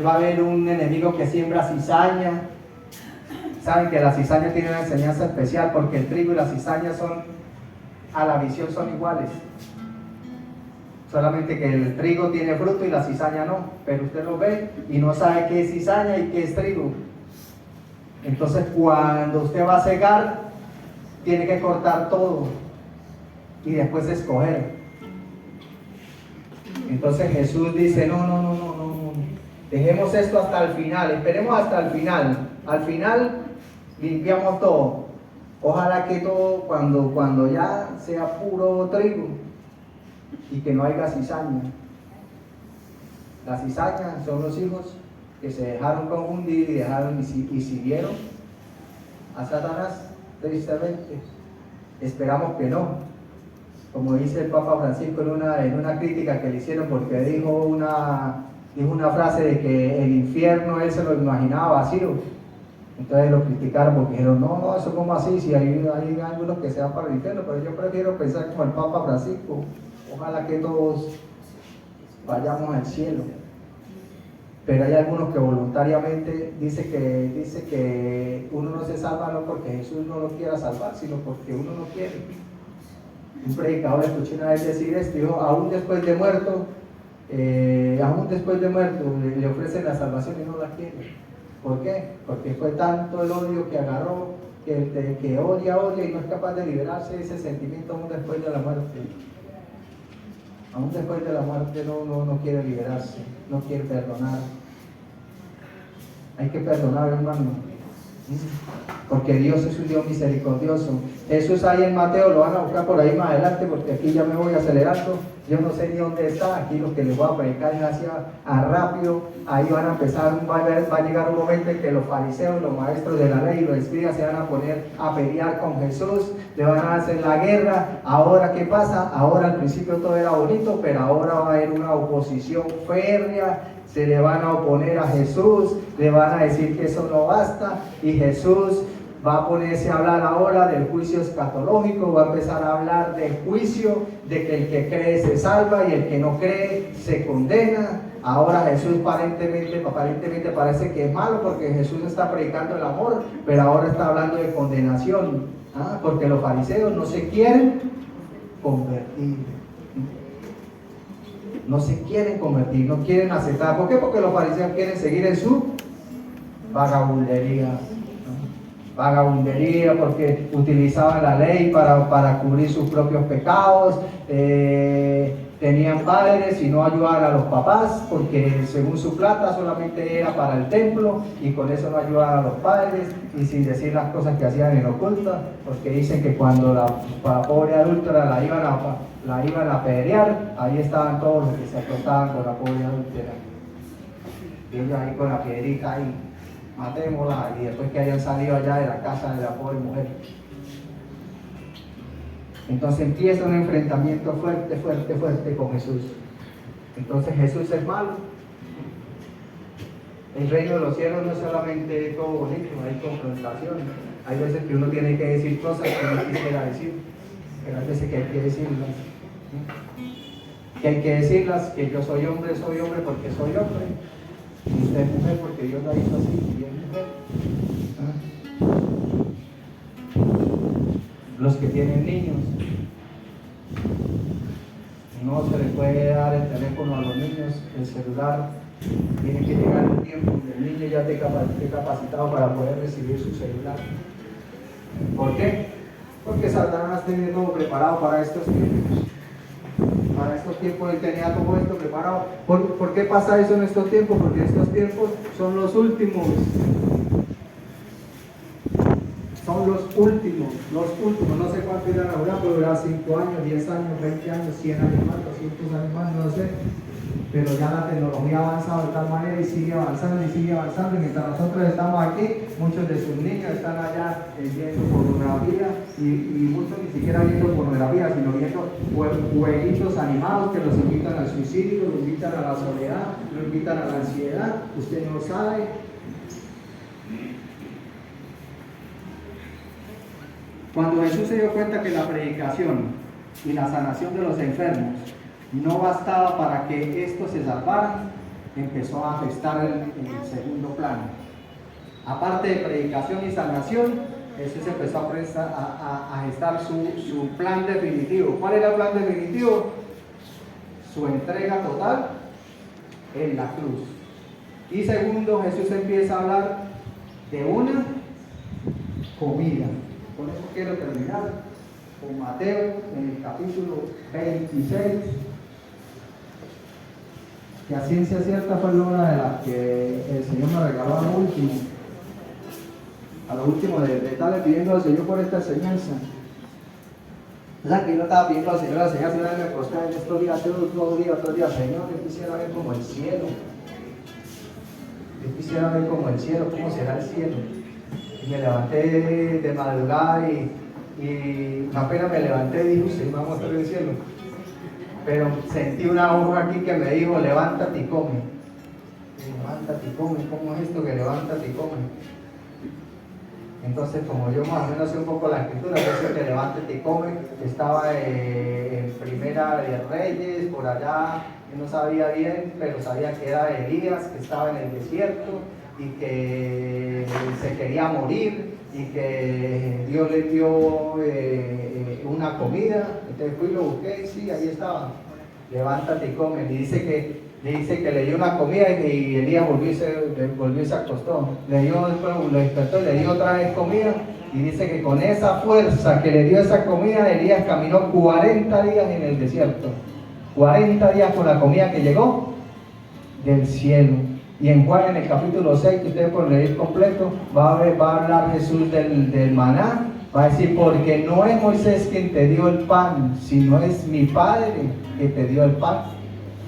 va a haber un enemigo que siembra cizaña. Saben que la cizaña tiene una enseñanza especial, porque el trigo y la cizaña a la visión son iguales. Solamente que el trigo tiene fruto y la cizaña no, pero usted lo ve y no sabe qué es cizaña y qué es trigo. Entonces cuando usted va a cegar, tiene que cortar todo y después escoger. Entonces Jesús dice, no, dejemos esto hasta el final, esperemos hasta el final. Al final limpiamos todo. Ojalá que todo cuando ya sea puro trigo y que no haya cizaña. La cizaña son los hijos que se dejaron confundir y siguieron a Satanás, tristemente. Esperamos que no. Como dice el Papa Francisco en una crítica que le hicieron, porque dijo una frase de que el infierno él se lo imaginaba vacío. Entonces lo criticaron porque dijeron, no, eso como así, si hay algunos que se van para el infierno, pero yo prefiero pensar como el Papa Francisco. Ojalá que todos vayamos al cielo. Pero hay algunos que voluntariamente dice que uno no se salva no porque Jesús no lo quiera salvar, sino porque uno no quiere. Un predicador escuché una vez decir esto, dijo, aún después de muerto le ofrecen la salvación y no la quiere. ¿Por qué? Porque fue tanto el odio que agarró, que odia y no es capaz de liberarse de ese sentimiento aún después de la muerte. Aún después de la muerte no quiere liberarse, no quiere perdonar. Hay que perdonar, hermano. porque Dios es un Dios misericordioso. Jesús ahí en Mateo, lo van a buscar por ahí más adelante, porque aquí ya me voy acelerando, yo no sé ni dónde está, aquí lo que les voy a predicar es hacia rápido, ahí van a empezar, va a llegar un momento en que los fariseos, los maestros de la ley y los escribas se van a poner a pelear con Jesús, le van a hacer la guerra. Ahora, ¿qué pasa? Ahora al principio todo era bonito, pero ahora va a haber una oposición férrea, se le van a oponer a Jesús, le van a decir que eso no basta, y Jesús va a ponerse a hablar ahora del juicio escatológico, va a empezar a hablar del juicio, de que el que cree se salva y el que no cree se condena. Ahora Jesús aparentemente parece que es malo, porque Jesús está predicando el amor, pero ahora está hablando de condenación, porque los fariseos no se quieren convertir. No se quieren convertir, no quieren aceptar. ¿Por qué? Porque los fariseos quieren seguir en su vagabundería. Vagabundería, porque utilizaban la ley para cubrir sus propios pecados. Tenían padres y no ayudaban a los papás, porque según su plata solamente era para el templo, y con eso no ayudaban a los padres, y sin decir las cosas que hacían en oculto, porque dicen que cuando la pobre adúltera la iban a apedrear, ahí estaban todos los que se acostaban con la pobre adúltera, y ellos ahí con la piedrita ahí, matémosla, y después que hayan salido allá de la casa de la pobre mujer. Entonces empieza un enfrentamiento fuerte con Jesús. Entonces Jesús es malo. El reino de los cielos no es solamente todo bonito, hay confrontación. Hay veces que uno tiene que decir cosas que no quisiera decir, pero hay veces que hay que decirlas. Que hay que decirlas, que yo soy hombre porque soy hombre. Y usted es mujer porque Dios la hizo así, y es mujer. Los que tienen niños, no se les puede dar el teléfono a los niños, el celular. Tiene que llegar el tiempo donde el niño ya esté capacitado para poder recibir su celular. ¿Por qué? Porque Satanás tenía todo preparado para estos tiempos. Para estos tiempos él tenía todo esto preparado. ¿Por qué pasa eso en estos tiempos? Porque estos tiempos son los últimos. Son los últimos, no sé cuánto irán a durar, puede durar 5 años, 10 años, 20 años, 100 años más, 200 años más, no sé, pero ya la tecnología ha avanzado de tal manera y sigue avanzando, y mientras nosotros estamos aquí, muchos de sus niños están allá viendo pornografía, y muchos ni siquiera viendo pornografía, sino viendo jueguitos animados que los invitan al suicidio, los invitan a la soledad, los invitan a la ansiedad. Usted no sabe. Cuando Jesús se dio cuenta que la predicación y la sanación de los enfermos no bastaba para que estos se salvaran, empezó a gestar el segundo plano. Aparte de predicación y sanación, Jesús empezó a gestar su plan definitivo. ¿Cuál era el plan definitivo? Su entrega total en la cruz. Y segundo, Jesús empieza a hablar de una comida. Con eso quiero terminar con Mateo en el capítulo 26, que a ciencia cierta fue una de las que el Señor me regaló a lo último de estarle pidiendo al Señor por esta enseñanza. O sea, que yo estaba pidiendo al Señor la enseñanza, y una vez me acosté en estos días, otro día, Señor, yo quisiera ver como el cielo. Yo quisiera ver como el cielo, cómo será el cielo. Y me levanté de madrugada y apenas me levanté y dije, vamos a ver el cielo. Pero sentí una voz aquí que me dijo, levántate y come. Levántate y come, ¿cómo es esto que levántate y come? Entonces, como yo más o menos sé un poco la escritura, yo sé que levántate y come, estaba en Primera de Reyes, por allá, yo no sabía bien, pero sabía que era Elías, que estaba en el desierto, y que se quería morir, y que Dios le dio una comida. Entonces fui y lo busqué, y sí, ahí estaba, levántate y come. Y dice que le dio una comida, y Elías volvió y se acostó, lo despertó y le dio otra vez comida, y dice que con esa fuerza que le dio esa comida, Elías caminó 40 días en el desierto, 40 días con la comida que llegó del cielo. Y en Juan, en el capítulo 6, que ustedes pueden leer completo, va a hablar Jesús del maná. Va a decir, porque no es Moisés quien te dio el pan, sino es mi Padre que te dio el pan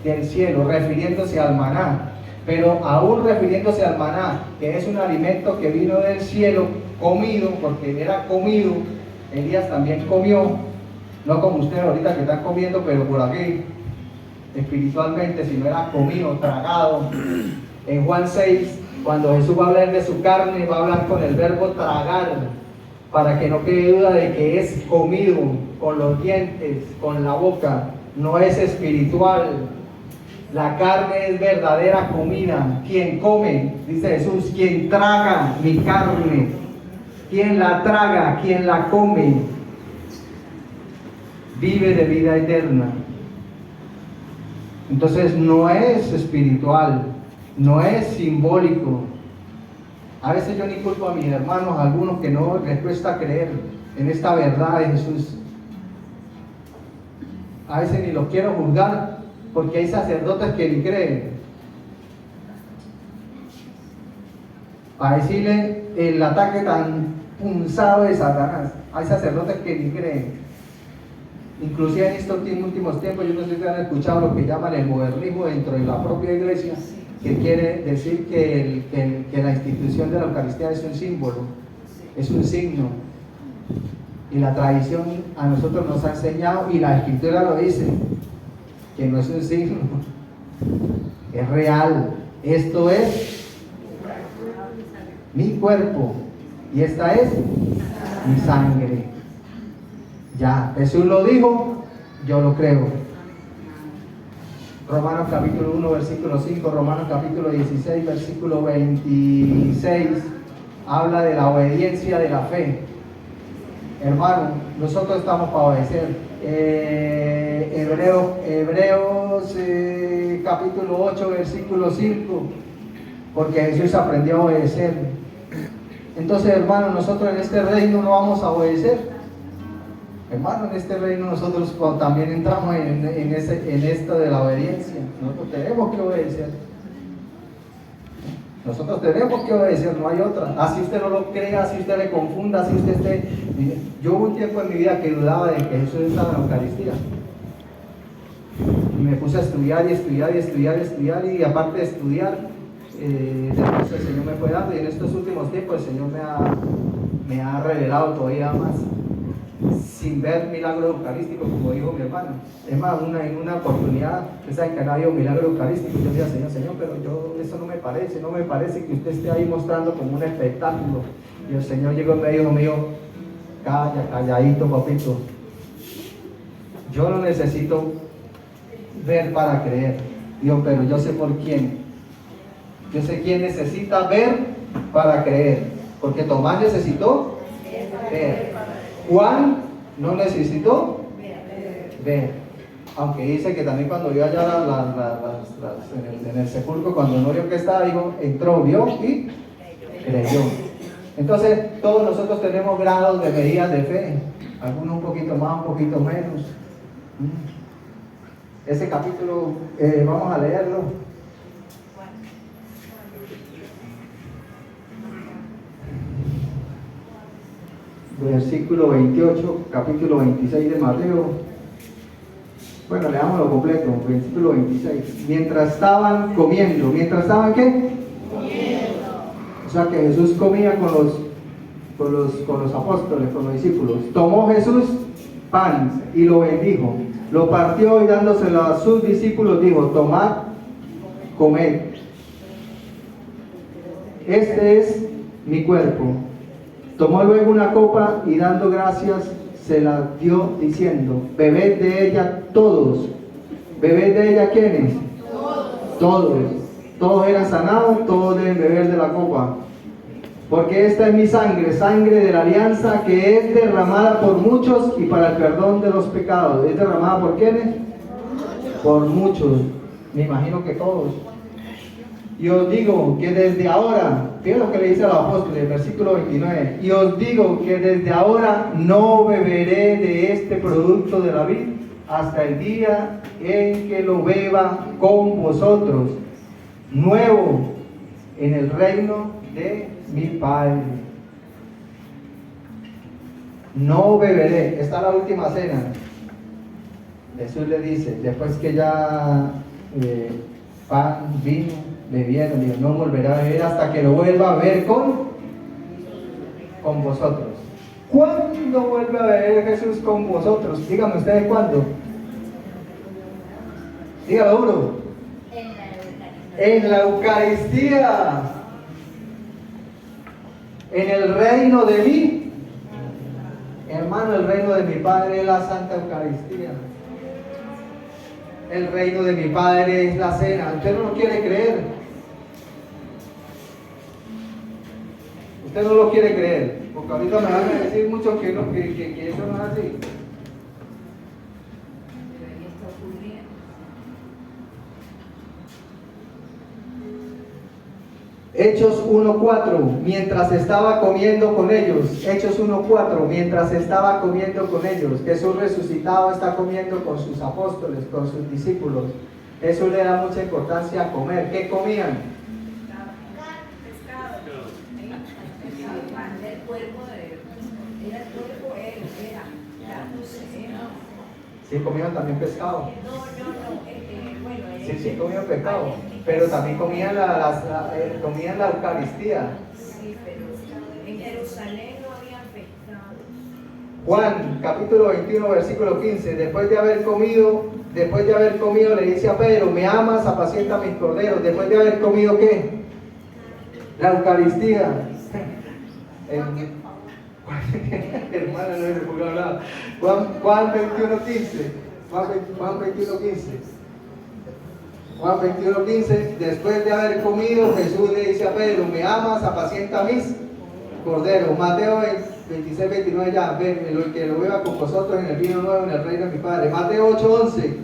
del cielo, refiriéndose al maná. Pero aún refiriéndose al maná, que es un alimento que vino del cielo, comido, porque era comido, Elías también comió, no como ustedes ahorita que están comiendo, pero por aquí, espiritualmente, sino era comido, tragado. En Juan 6, cuando Jesús va a hablar de su carne, va a hablar con el verbo tragar, para que no quede duda de que es comido con los dientes, con la boca, no es espiritual. La carne es verdadera comida. Quien come, dice Jesús, quien traga mi carne, quien la traga, quien la come, vive de vida eterna. Entonces no es espiritual, no es simbólico. A veces yo ni culpo a mis hermanos, a algunos que no les cuesta creer en esta verdad de Jesús. A veces ni los quiero juzgar porque hay sacerdotes que ni creen. Para decirle el ataque tan punzado de Satanás, hay sacerdotes que ni creen. Inclusive en estos últimos tiempos, yo no sé si han escuchado lo que llaman el modernismo dentro de la propia iglesia, que quiere decir que la institución de la Eucaristía es un símbolo, es un signo. Y la tradición a nosotros nos ha enseñado, y la Escritura lo dice, que no es un signo, es real. Esto es mi cuerpo y esta es mi sangre. Ya, Jesús lo dijo, yo lo creo. Romanos capítulo 1, versículo 5, Romanos capítulo 16, versículo 26, habla de la obediencia de la fe. Hermano, nosotros estamos para obedecer. Hebreos capítulo 8, versículo 5, porque Jesús aprendió a obedecer. Entonces, hermano, nosotros en este reino no vamos a obedecer. Hermano, en este reino nosotros también entramos en esto de la obediencia. Nosotros tenemos que obedecer. Nosotros tenemos que obedecer, no hay otra. Así usted no lo crea, así usted le confunda, así usted esté... Yo hubo un tiempo en mi vida que dudaba de que Jesús estaba en la Eucaristía. Y me puse a estudiar y aparte de estudiar, después el Señor me fue dando, y en estos últimos tiempos el Señor me ha revelado todavía más, sin ver milagro eucarístico, como dijo mi hermano. Es más, en una oportunidad, saben que no había un milagro eucarístico, yo decía, Señor, pero eso no me parece que usted esté ahí mostrando como un espectáculo. Y el Señor llegó y me dijo, mío, calladito, papito, yo no necesito ver para creer. Digo, pero yo sé por quién. Yo sé quién necesita ver para creer, porque Tomás necesitó ver. Juan no necesitó ver, aunque dice que también cuando vio allá en el sepulcro, cuando no vio que estaba, dijo, entró, vio y creyó. Entonces todos nosotros tenemos grados de medidas de fe, algunos un poquito más, un poquito menos. Ese capítulo vamos a leerlo. Versículo 28, capítulo 26 de Mateo. Bueno, leámoslo completo, versículo 26. Mientras estaban comiendo, ¿mientras estaban qué? Comiendo. O sea que Jesús comía con los apóstoles, con los discípulos. Tomó Jesús pan y lo bendijo, lo partió y dándoselo a sus discípulos dijo, tomad, comed. Este es mi cuerpo. Tomó luego una copa y dando gracias se la dio diciendo, bebed de ella todos. ¿Bebed de ella quiénes? Todos. Todos eran sanados, todos deben beber de la copa. Porque esta es mi sangre, sangre de la alianza que es derramada por muchos y para el perdón de los pecados. ¿Es derramada por quiénes? Por muchos. Me imagino que todos. Y os digo que desde ahora, fíjense lo que le dice a los apóstoles, versículo 29, y os digo que desde ahora no beberé de este producto de la vid hasta el día en que lo beba con vosotros, nuevo en el reino de mi Padre. No beberé. Esta es la última cena. Jesús le dice, después que ya pan, vino, bebieron, dijo, no volverá a beber hasta que lo vuelva a ver con vosotros. ¿Cuándo vuelve a beber Jesús con vosotros? Díganme ustedes cuándo. Dígalo duro. En la Eucaristía. En el reino de mí. Hermano, el reino de mi Padre es la Santa Eucaristía. El reino de mi Padre es la cena. Usted no lo quiere creer. Usted no lo quiere creer. Porque ahorita me van a decir muchos que, no, que eso no es así.
Pero ahí está ocurriendo.
Hechos 1:4, mientras estaba comiendo con ellos. Hechos 1:4, mientras estaba comiendo con ellos. Jesús resucitado está comiendo con sus apóstoles, con sus discípulos. Jesús le da mucha importancia a comer. ¿Qué comían?
El cuerpo de era el cuerpo, él era.
Sí, comían también pescado.
Bueno,
Sí, comían pescado. Pero también comían comían la Eucaristía.
sí, pero en Jerusalén no había pescado.
Juan, capítulo 21, versículo 15. Después de haber comido, le dice a Pedro, ¿me amas? Apacienta mis corderos. Después de haber comido, ¿qué? La Eucaristía. Hermana, no se pudo hablar. Juan 21, 15. Juan 21, 15. Juan 21, 15. Después de haber comido, Jesús le dice a Pedro, ¿me amas? Apacienta mis corderos. Mateo 26, 29, ya, ven, el que lo beba con vosotros en el vino nuevo, en el reino de mi Padre. Mateo 8, 11.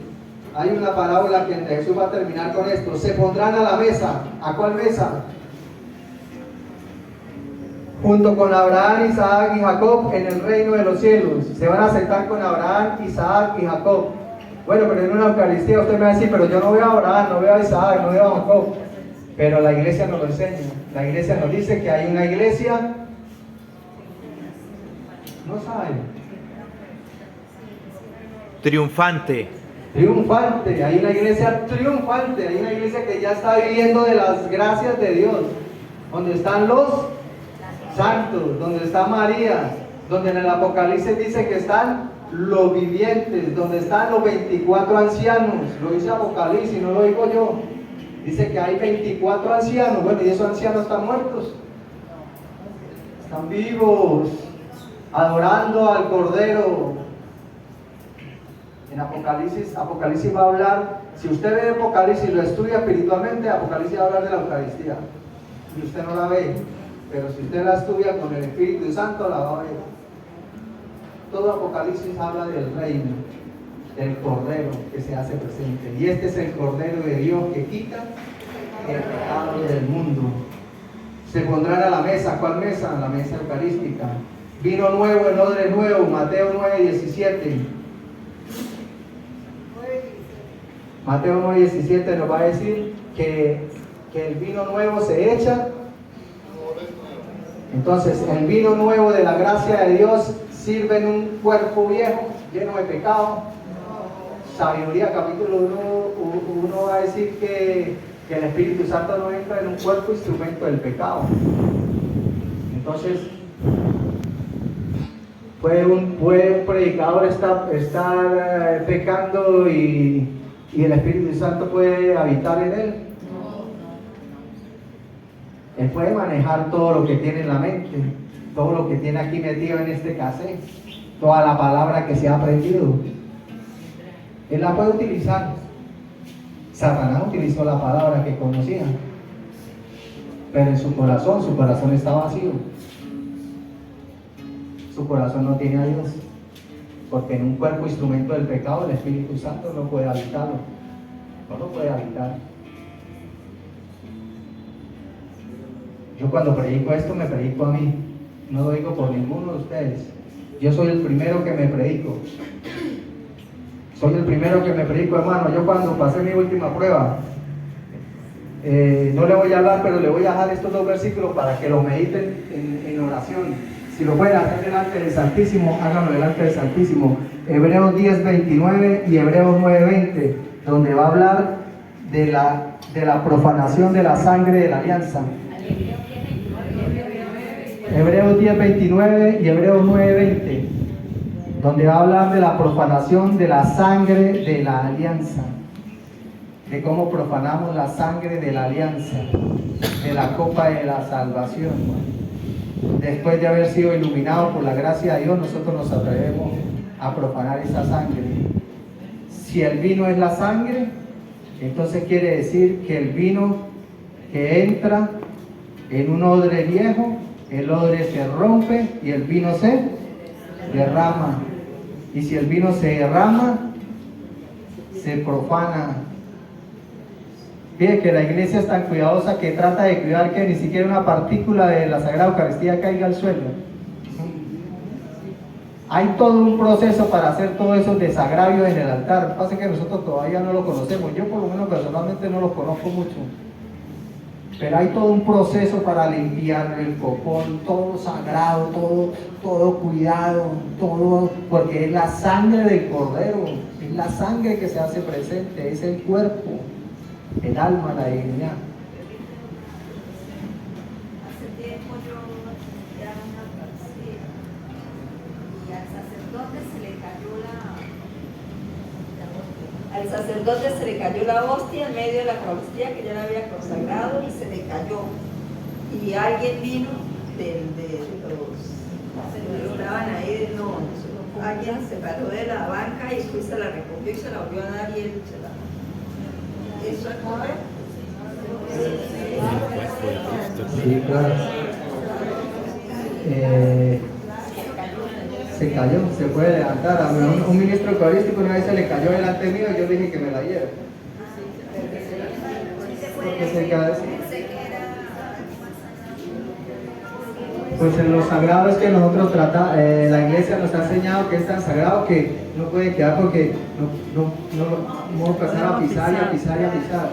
Hay una parábola que Jesús va a terminar con esto. Se pondrán a la mesa. ¿A cuál mesa? Junto con Abraham, Isaac y Jacob en el reino de los cielos. Se van a sentar con Abraham, Isaac y Jacob. Bueno, pero en una Eucaristía usted me va a decir, pero yo no veo a Abraham, no veo a Isaac, no veo a Jacob. Pero la iglesia nos lo enseña. La iglesia nos dice que hay una iglesia. No saben.
Triunfante.
Triunfante, hay una iglesia triunfante, hay una iglesia que ya está viviendo de las gracias de Dios, donde están los santos, donde está María, donde en el Apocalipsis dice que están los vivientes, donde están los 24 ancianos, lo dice Apocalipsis, no lo digo yo, dice que hay 24 ancianos, bueno, y esos ancianos están muertos, están vivos, adorando al Cordero. En Apocalipsis va a hablar, si usted ve Apocalipsis y lo estudia espiritualmente, Apocalipsis va a hablar de la Eucaristía, y usted no la ve, pero si usted la estudia con el Espíritu Santo, la va a ver. Todo Apocalipsis habla del reino, del Cordero que se hace presente, y este es el Cordero de Dios que quita el pecado del mundo. Se pondrán a la mesa. ¿Cuál mesa? La mesa eucarística. Vino nuevo en odre nuevo, Mateo 9:17. Mateo 9:17 nos va a decir que el vino nuevo se echa. Entonces, el vino nuevo de la gracia de Dios sirve en un cuerpo viejo, lleno de pecado. Sabiduría, capítulo 1 va a decir que el Espíritu Santo no entra en un cuerpo instrumento del pecado. Entonces, puede un predicador estar pecando y el Espíritu Santo puede habitar en él. Él puede manejar todo lo que tiene en la mente, todo lo que tiene aquí metido en este cassette, toda la palabra que se ha aprendido. Él la puede utilizar. Satanás utilizó la palabra que conocía, pero en su corazón está vacío. Su corazón no tiene a Dios, porque en un cuerpo instrumento del pecado el Espíritu Santo no puede habitarlo, no lo puede habitar. Yo cuando predico esto me predico a mí, no lo digo por ninguno de ustedes. Yo soy el primero que me predico. Soy el primero que me predico, hermano. Yo cuando pasé mi última prueba, No le voy a hablar, pero le voy a dejar estos dos versículos para que lo mediten en oración. Si lo pueden hacer delante del Santísimo, háganlo delante del Santísimo. Hebreos 10:29 y Hebreos 9:20, donde va a hablar de la profanación de la sangre de la alianza. Hebreos 10:29 y Hebreos 9:20, donde va a hablar de la profanación de la sangre de la alianza, de cómo profanamos la sangre de la alianza, de la copa de la salvación. Después de haber sido iluminados por la gracia de Dios, nosotros nos atrevemos a profanar esa sangre. Si el vino es la sangre, entonces quiere decir que el vino que entra en un odre viejo, el odre se rompe y el vino se derrama. Y si el vino se derrama, se profana. Fíjate que la iglesia es tan cuidadosa que trata de cuidar que ni siquiera una partícula de la Sagrada Eucaristía caiga al suelo. Hay todo un proceso para hacer todos esos desagravios en el altar. Lo que pasa es que nosotros todavía no lo conocemos. Yo por lo menos personalmente no lo conozco mucho. Pero hay todo un proceso para limpiar el copón, todo sagrado, todo cuidado, todo, porque es la sangre del Cordero, es la sangre que se hace presente, es el cuerpo, el alma, la divinidad.
Hace tiempo yo era una Eucaristía y al sacerdote se le cayó la hostia en medio de la Eucaristía que ya la había consagrado y se le cayó. Y alguien vino de los que estaban ahí, alguien se paró de la banca y después se la recogió y se la volvió a dar y él se la... ¿Eso es correcto?
Sí, claro. Se cayó, se puede levantar. A un ministro eucarístico una vez se le cayó delante mío y yo dije que me la lleve. Porque se cae. Pues en lo sagrado es que nosotros la iglesia nos ha enseñado que es tan sagrado que no puede quedar porque no empezar a pisar y a pisar y a pisar.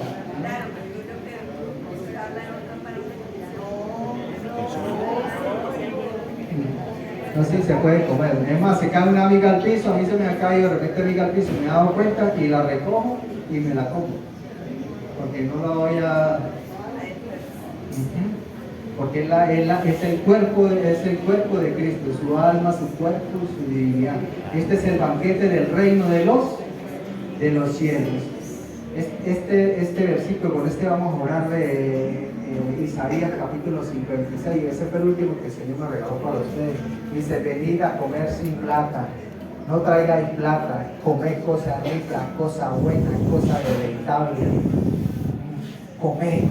No sé si se puede comer. Es más, se cae una miga al piso, a mí se me ha caído de repente miga al piso, me he dado cuenta y la recojo y me la como. Porque no la voy a... Porque es el cuerpo de Cristo, su alma, su cuerpo, su divinidad. Este es el banquete del reino de los cielos. Este versículo, con este vamos a orar de Isaías capítulo 56, ese fue el último que el Señor me regaló para ustedes. Dice: venid a comer sin plata, no traigáis plata, comed cosa rica, cosa buena, cosa deleitable. Comed.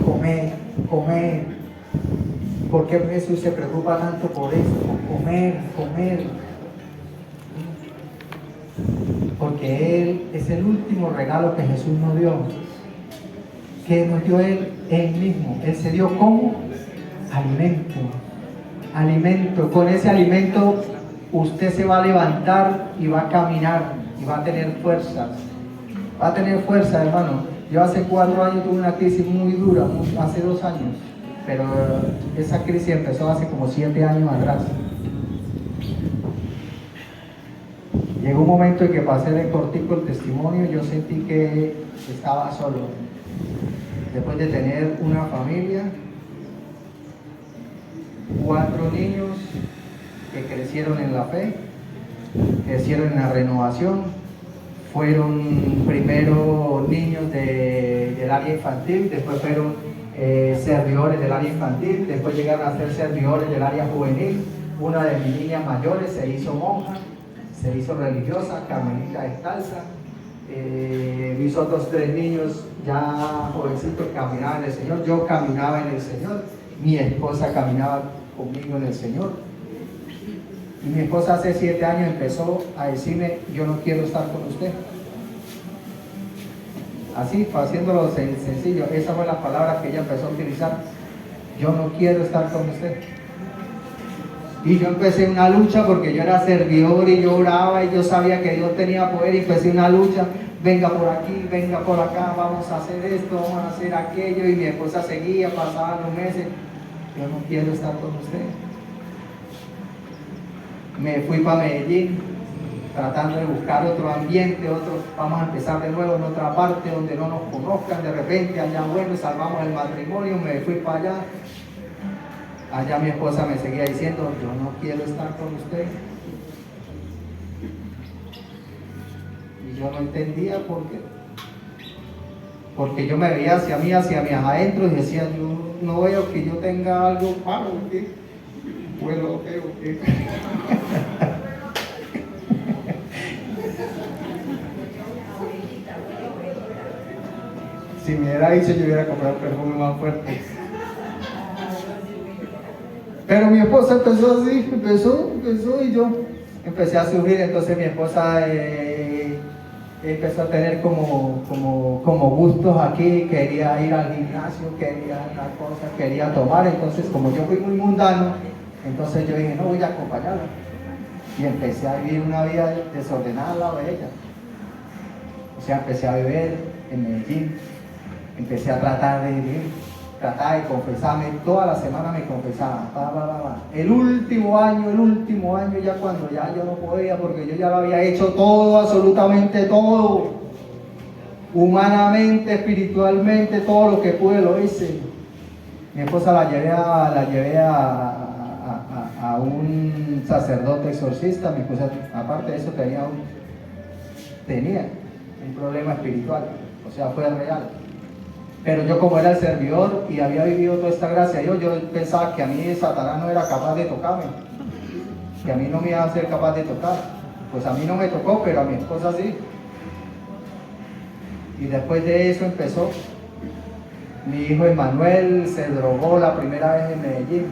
¿Por qué Jesús se preocupa tanto por esto? Comer. Porque Él es el último regalo que Jesús nos dio. ¿Qué nos dio Él mismo? Él se dio como alimento. Con ese alimento usted se va a levantar y va a caminar y va a tener fuerzas. Va a tener fuerza, hermano. Yo hace 4 años tuve una crisis muy dura, hace 2 años. Pero esa crisis empezó hace como 7 años atrás. Llegó un momento en que pasé de cortico el testimonio, yo sentí que estaba solo. Después de tener una familia, 4 niños que crecieron en la fe, crecieron en la renovación, fueron primero niños del área infantil, después fueron servidores del área infantil, después llegaron a ser servidores del área juvenil. Una de mis niñas mayores se hizo monja, se hizo religiosa, carmelita descalza. Mis otros 3 niños ya jovencitos caminaban en el Señor, yo caminaba en el Señor, mi esposa caminaba conmigo en el Señor. Y mi esposa hace 7 años empezó a decirme: yo no quiero estar con usted. Así, haciéndolo sencillo, esa fue la palabra que ella empezó a utilizar: yo no quiero estar con usted. Y yo empecé una lucha porque yo era servidor y yo oraba y yo sabía que Dios tenía poder, y empecé una lucha venga por aquí, venga por acá, vamos a hacer esto, vamos a hacer aquello, y mi esposa seguía, pasaban los meses, yo no quiero estar con usted. Me fui para Medellín, tratando de buscar otro ambiente, vamos a empezar de nuevo en otra parte donde no nos conozcan, de repente allá bueno, salvamos el matrimonio, me fui para allá. Allá mi esposa me seguía diciendo, yo no quiero estar con usted. Y yo no entendía por qué. Porque yo me veía hacia mí adentro y decía, yo no veo que yo tenga algo malo, ¿qué? Bueno, ¿qué? Si me hubiera dicho, yo hubiera comprado un perfume más fuerte. Pero mi esposa empezó así, empezó y yo empecé a sufrir. Entonces mi esposa empezó a tener como gustos aquí, quería ir al gimnasio, quería una cosa, quería tomar. Entonces como yo fui muy mundano, entonces yo dije, no voy a acompañarla. Y empecé a vivir una vida desordenada al lado de ella. O sea, empecé a beber en Medellín, empecé a tratar de vivir. Trataba de confesarme, toda la semana me confesaba, El último año, ya cuando ya yo no podía, porque yo ya lo había hecho todo, absolutamente todo, humanamente, espiritualmente, todo lo que pude lo hice. Mi esposa la llevé a un sacerdote exorcista. Mi esposa, aparte de eso, tenía un problema espiritual, o sea, fue real. Pero yo, como era el servidor y había vivido toda esta gracia, yo pensaba que a mí Satanás no era capaz de tocarme, que a mí no me iba a ser capaz de tocar. Pues a mí no me tocó, pero a mi esposa sí. Y después de eso empezó. Mi hijo Emanuel se drogó la primera vez en Medellín.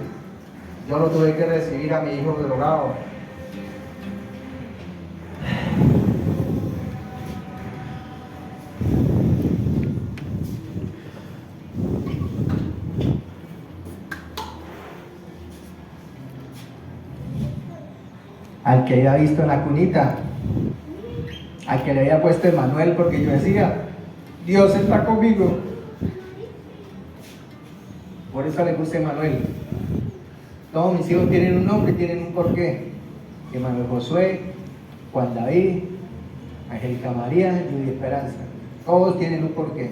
Yo lo tuve que recibir a mi hijo drogado. Al que había visto en la cunita, al que le había puesto Emanuel, porque yo decía, Dios está conmigo. Por eso le puse Emanuel. Todos mis hijos tienen un nombre, tienen un porqué. Emanuel Josué, Juan David, Angélica María, Judy Esperanza. Todos tienen un porqué.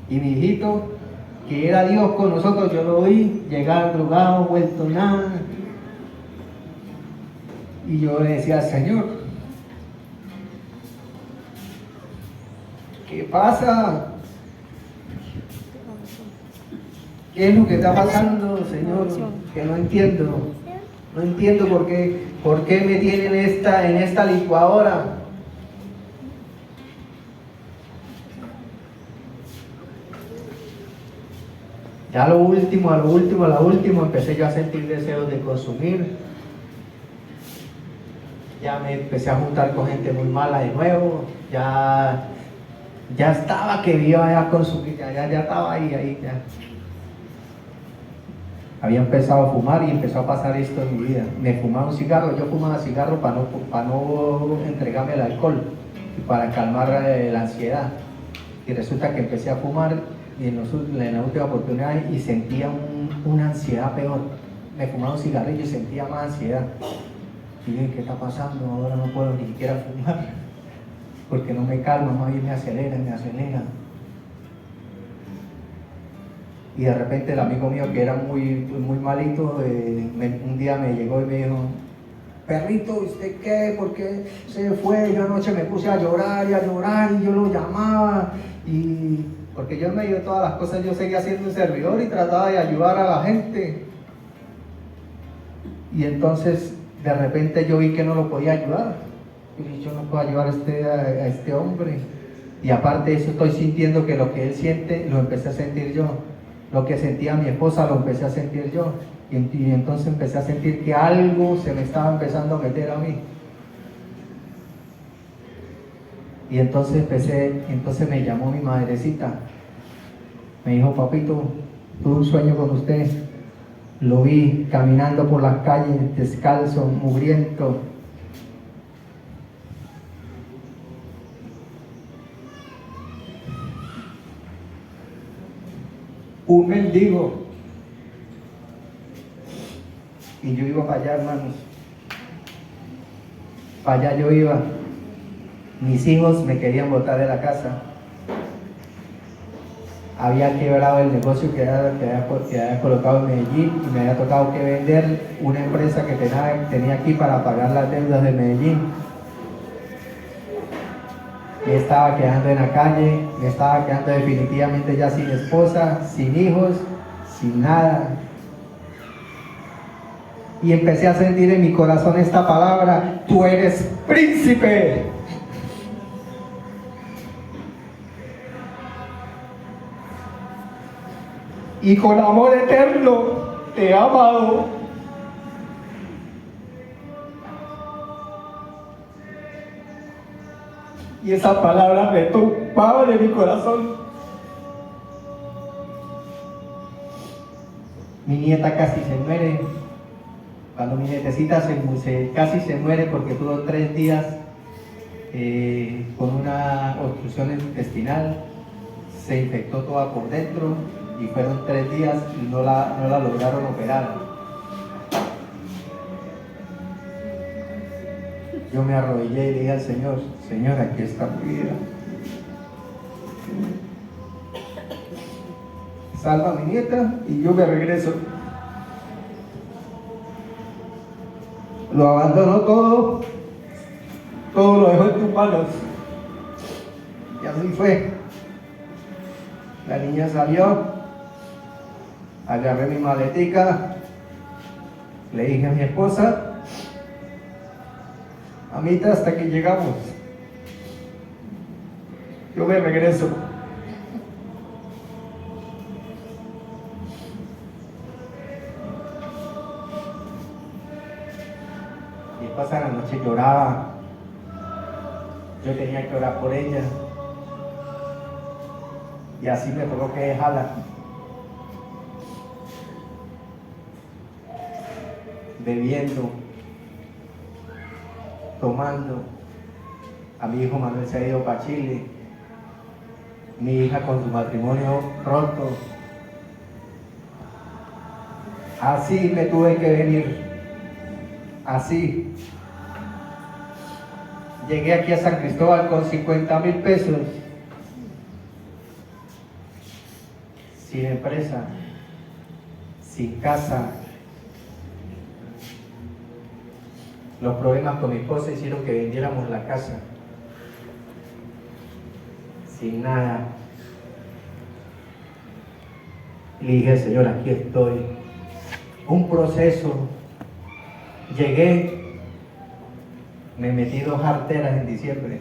Y mi hijito, que era Dios con nosotros, yo lo vi llegar drogado, vuelto nada. Y yo le decía al Señor, ¿qué pasa? ¿Qué es lo que está pasando, Señor? Que no entiendo. No entiendo por qué me tienen en esta licuadora. Ya a lo último, empecé yo a sentir deseos de consumir. Ya me empecé a juntar con gente muy mala de nuevo. Ya estaba que iba a consumir, ya estaba ahí ya. Había empezado a fumar y empezó a pasar esto en mi vida. Me fumaba un cigarro, yo fumaba cigarro para no entregarme al alcohol y para calmar la ansiedad. Y resulta que empecé a fumar y en la última oportunidad y sentía una ansiedad peor. Me fumaba un cigarrillo y sentía más ansiedad. Y dije, ¿qué está pasando? Ahora no puedo ni siquiera fumar, porque no me calma, más bien me acelera. Y de repente el amigo mío, que era muy malito, un día me llegó y me dijo, perrito, ¿usted qué? ¿Por qué se fue? Yo anoche me puse a llorar, y yo lo llamaba, y porque yo en medio de todas las cosas yo seguía siendo un servidor y trataba de ayudar a la gente. Y entonces de repente yo vi que no lo podía ayudar. Y dije, yo no puedo ayudar a este hombre. Y aparte de eso, estoy sintiendo que lo que él siente, lo empecé a sentir yo. Lo que sentía mi esposa, lo empecé a sentir yo. Y entonces empecé a sentir que algo se me estaba empezando a meter a mí. Y entonces me llamó mi madrecita. Me dijo, papito, tuve un sueño con usted. Lo vi caminando por las calles, descalzo, mugriento. un mendigo. Y yo iba para allá, hermanos. Para allá yo iba. Mis hijos me querían botar de la casa. Había quebrado el negocio que había colocado en Medellín y me había tocado que vender una empresa que tenía aquí para pagar las deudas de Medellín. Me estaba quedando en la calle, me estaba quedando definitivamente ya sin esposa, sin hijos, sin nada. Y empecé a sentir en mi corazón esta palabra: tú eres príncipe. Y con amor eterno te he amado. Y esa palabra retumbaba de mi corazón. Mi nieta casi se muere. Cuando mi nietecita casi se muere porque tuvo 3 días con una obstrucción intestinal, se infectó toda por dentro y fueron 3 días y no la lograron operar. Yo me arrodillé y le dije al Señor: Señor, aquí está mi vida. Salva a mi nieta y yo me regreso. Lo abandonó todo lo dejó en tus manos. Y así fue. La niña salió, agarré mi maletica, le dije a mi esposa: mamita, hasta que llegamos, yo me regreso. Mi esposa en la noche lloraba, yo tenía que orar por ella, y así me tocó que dejarla. Bebiendo, tomando. A mi hijo Manuel se ha ido para Chile, mi hija con su matrimonio roto. Así me tuve que venir, así. Llegué aquí a San Cristóbal con 50,000 pesos, sin empresa, sin casa. Los problemas con mi esposa hicieron que vendiéramos la casa, sin nada. Y le dije: Señor, aquí estoy. Un proceso. Llegué, me metí 2 arteras en diciembre.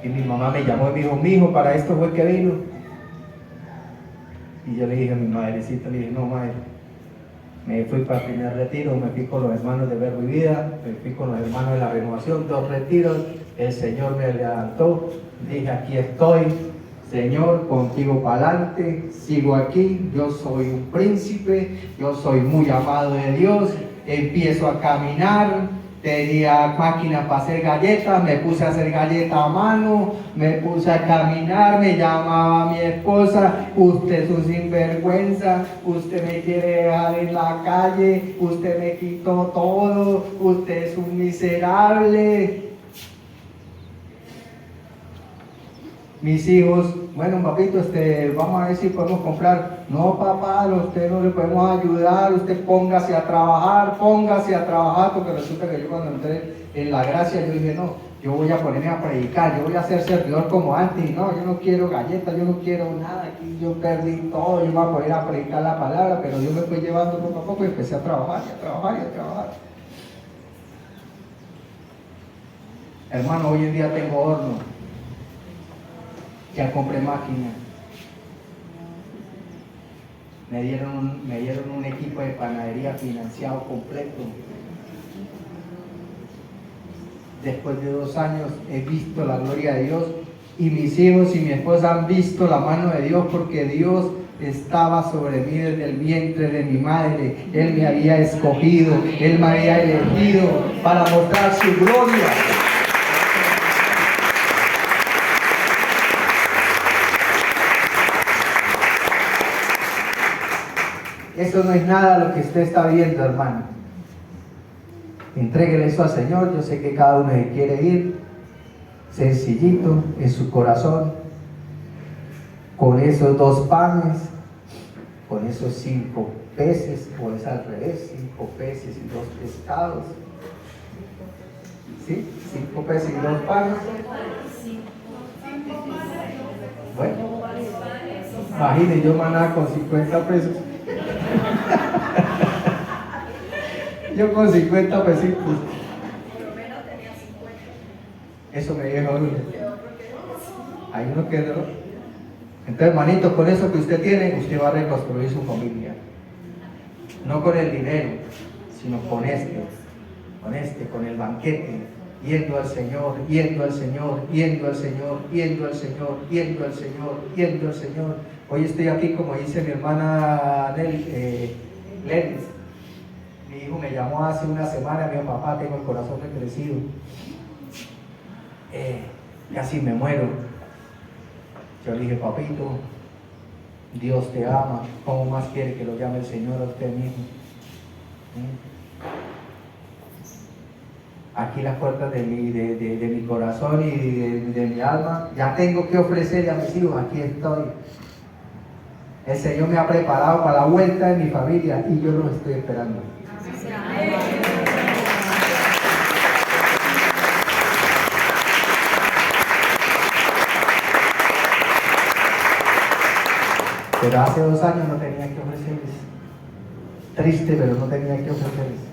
Y mi mamá me llamó y me dijo: mijo, para esto fue que vino. Y yo le dije a mi madrecita, le dije: no, madre. Me fui para el primer retiro, me fui con los hermanos de Verbo y Vida, me fui con los hermanos de la Renovación, 2 retiros. El Señor me levantó, dije: aquí estoy, Señor, contigo para adelante, sigo aquí, yo soy un príncipe, yo soy muy amado de Dios. Empiezo a caminar, tenía máquina para hacer galletas, me puse a hacer galletas a mano, me puse a caminar, me llamaba mi esposa: usted es un sinvergüenza, usted me quiere dejar en la calle, usted me quitó todo, usted es un miserable. Mis hijos: bueno, papito, vamos a ver si podemos comprar. No, papá, a usted no le podemos ayudar, usted póngase a trabajar, porque resulta que yo cuando entré en la gracia, yo dije: no, yo voy a ponerme a predicar, yo voy a ser servidor como antes. No, yo no quiero galletas, yo no quiero nada, aquí yo perdí todo, yo me voy a poner a predicar la palabra. Pero Dios me fue llevando poco a poco y empecé a trabajar, y a trabajar, y a trabajar. Hermano, hoy en día tengo horno. Ya compré máquina. Me dieron un equipo de panadería financiado completo. Después de 2 años he visto la gloria de Dios, y mis hijos y mi esposa han visto la mano de Dios, porque Dios estaba sobre mí desde el vientre de mi madre. Él me había escogido, Él me había elegido para mostrar su gloria. Eso no es nada lo que usted está viendo, hermano. Entréguele eso al Señor. Yo sé que cada uno se quiere ir sencillito en su corazón, con esos 2 panes, con esos 5 peces, o es al revés, 5 peces y 2 pescados. ¿Sí? 5 peces y 2 panes. Bueno, imagine yo maná con 50 pesos. Yo con 50 pesitos. Eso me dijo uno. Hay uno que no. Entonces, hermanitos, con eso que usted tiene, usted va a reconstruir su familia. No con el dinero, sino con con el banquete. Yendo al Señor, yendo al Señor, yendo al Señor, yendo al Señor, yendo al Señor, yendo al Señor. Hoy estoy aquí, como dice mi hermana Lenis. Mi hijo me llamó hace una semana, me dijo: papá, tengo el corazón recrecido. Casi me muero. Yo le dije: papito, Dios te ama. ¿Cómo más quiere que lo llame el Señor a usted mismo? Aquí las puertas de mi corazón y de mi alma. Ya tengo que ofrecerle a mis hijos. Aquí estoy. El Señor me ha preparado para la vuelta de mi familia y yo los estoy esperando. Pero hace 2 años no tenía que ofrecerles. Triste, pero no tenía que ofrecerles.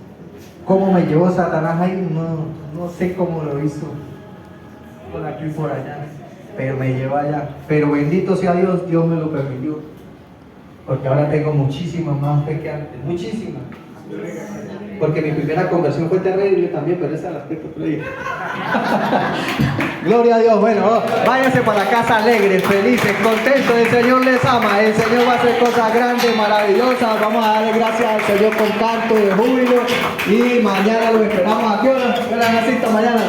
¿Cómo me llevó Satanás ahí? No sé cómo lo hizo. Por aquí y por allá. Pero me llevó allá. Pero bendito sea Dios, Dios me lo permitió. Porque ahora tengo muchísimas más fe que antes. Muchísimas. Porque mi primera conversión fue terrible también, pero ese es el aspecto previo. Gloria a Dios. Bueno, váyanse para la casa alegres, felices, contentos. El Señor les ama. El Señor va a hacer cosas grandes, maravillosas. Vamos a darle gracias al Señor con canto de júbilo. Y mañana lo esperamos. ¿A qué hora? ¿Qué hora necesito mañana?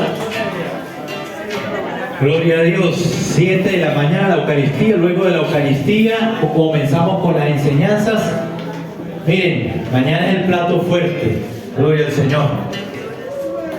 Gloria a Dios. 7 de la mañana la Eucaristía. Luego de la Eucaristía comenzamos con las enseñanzas. Miren, mañana es el plato fuerte. Gloria al Señor.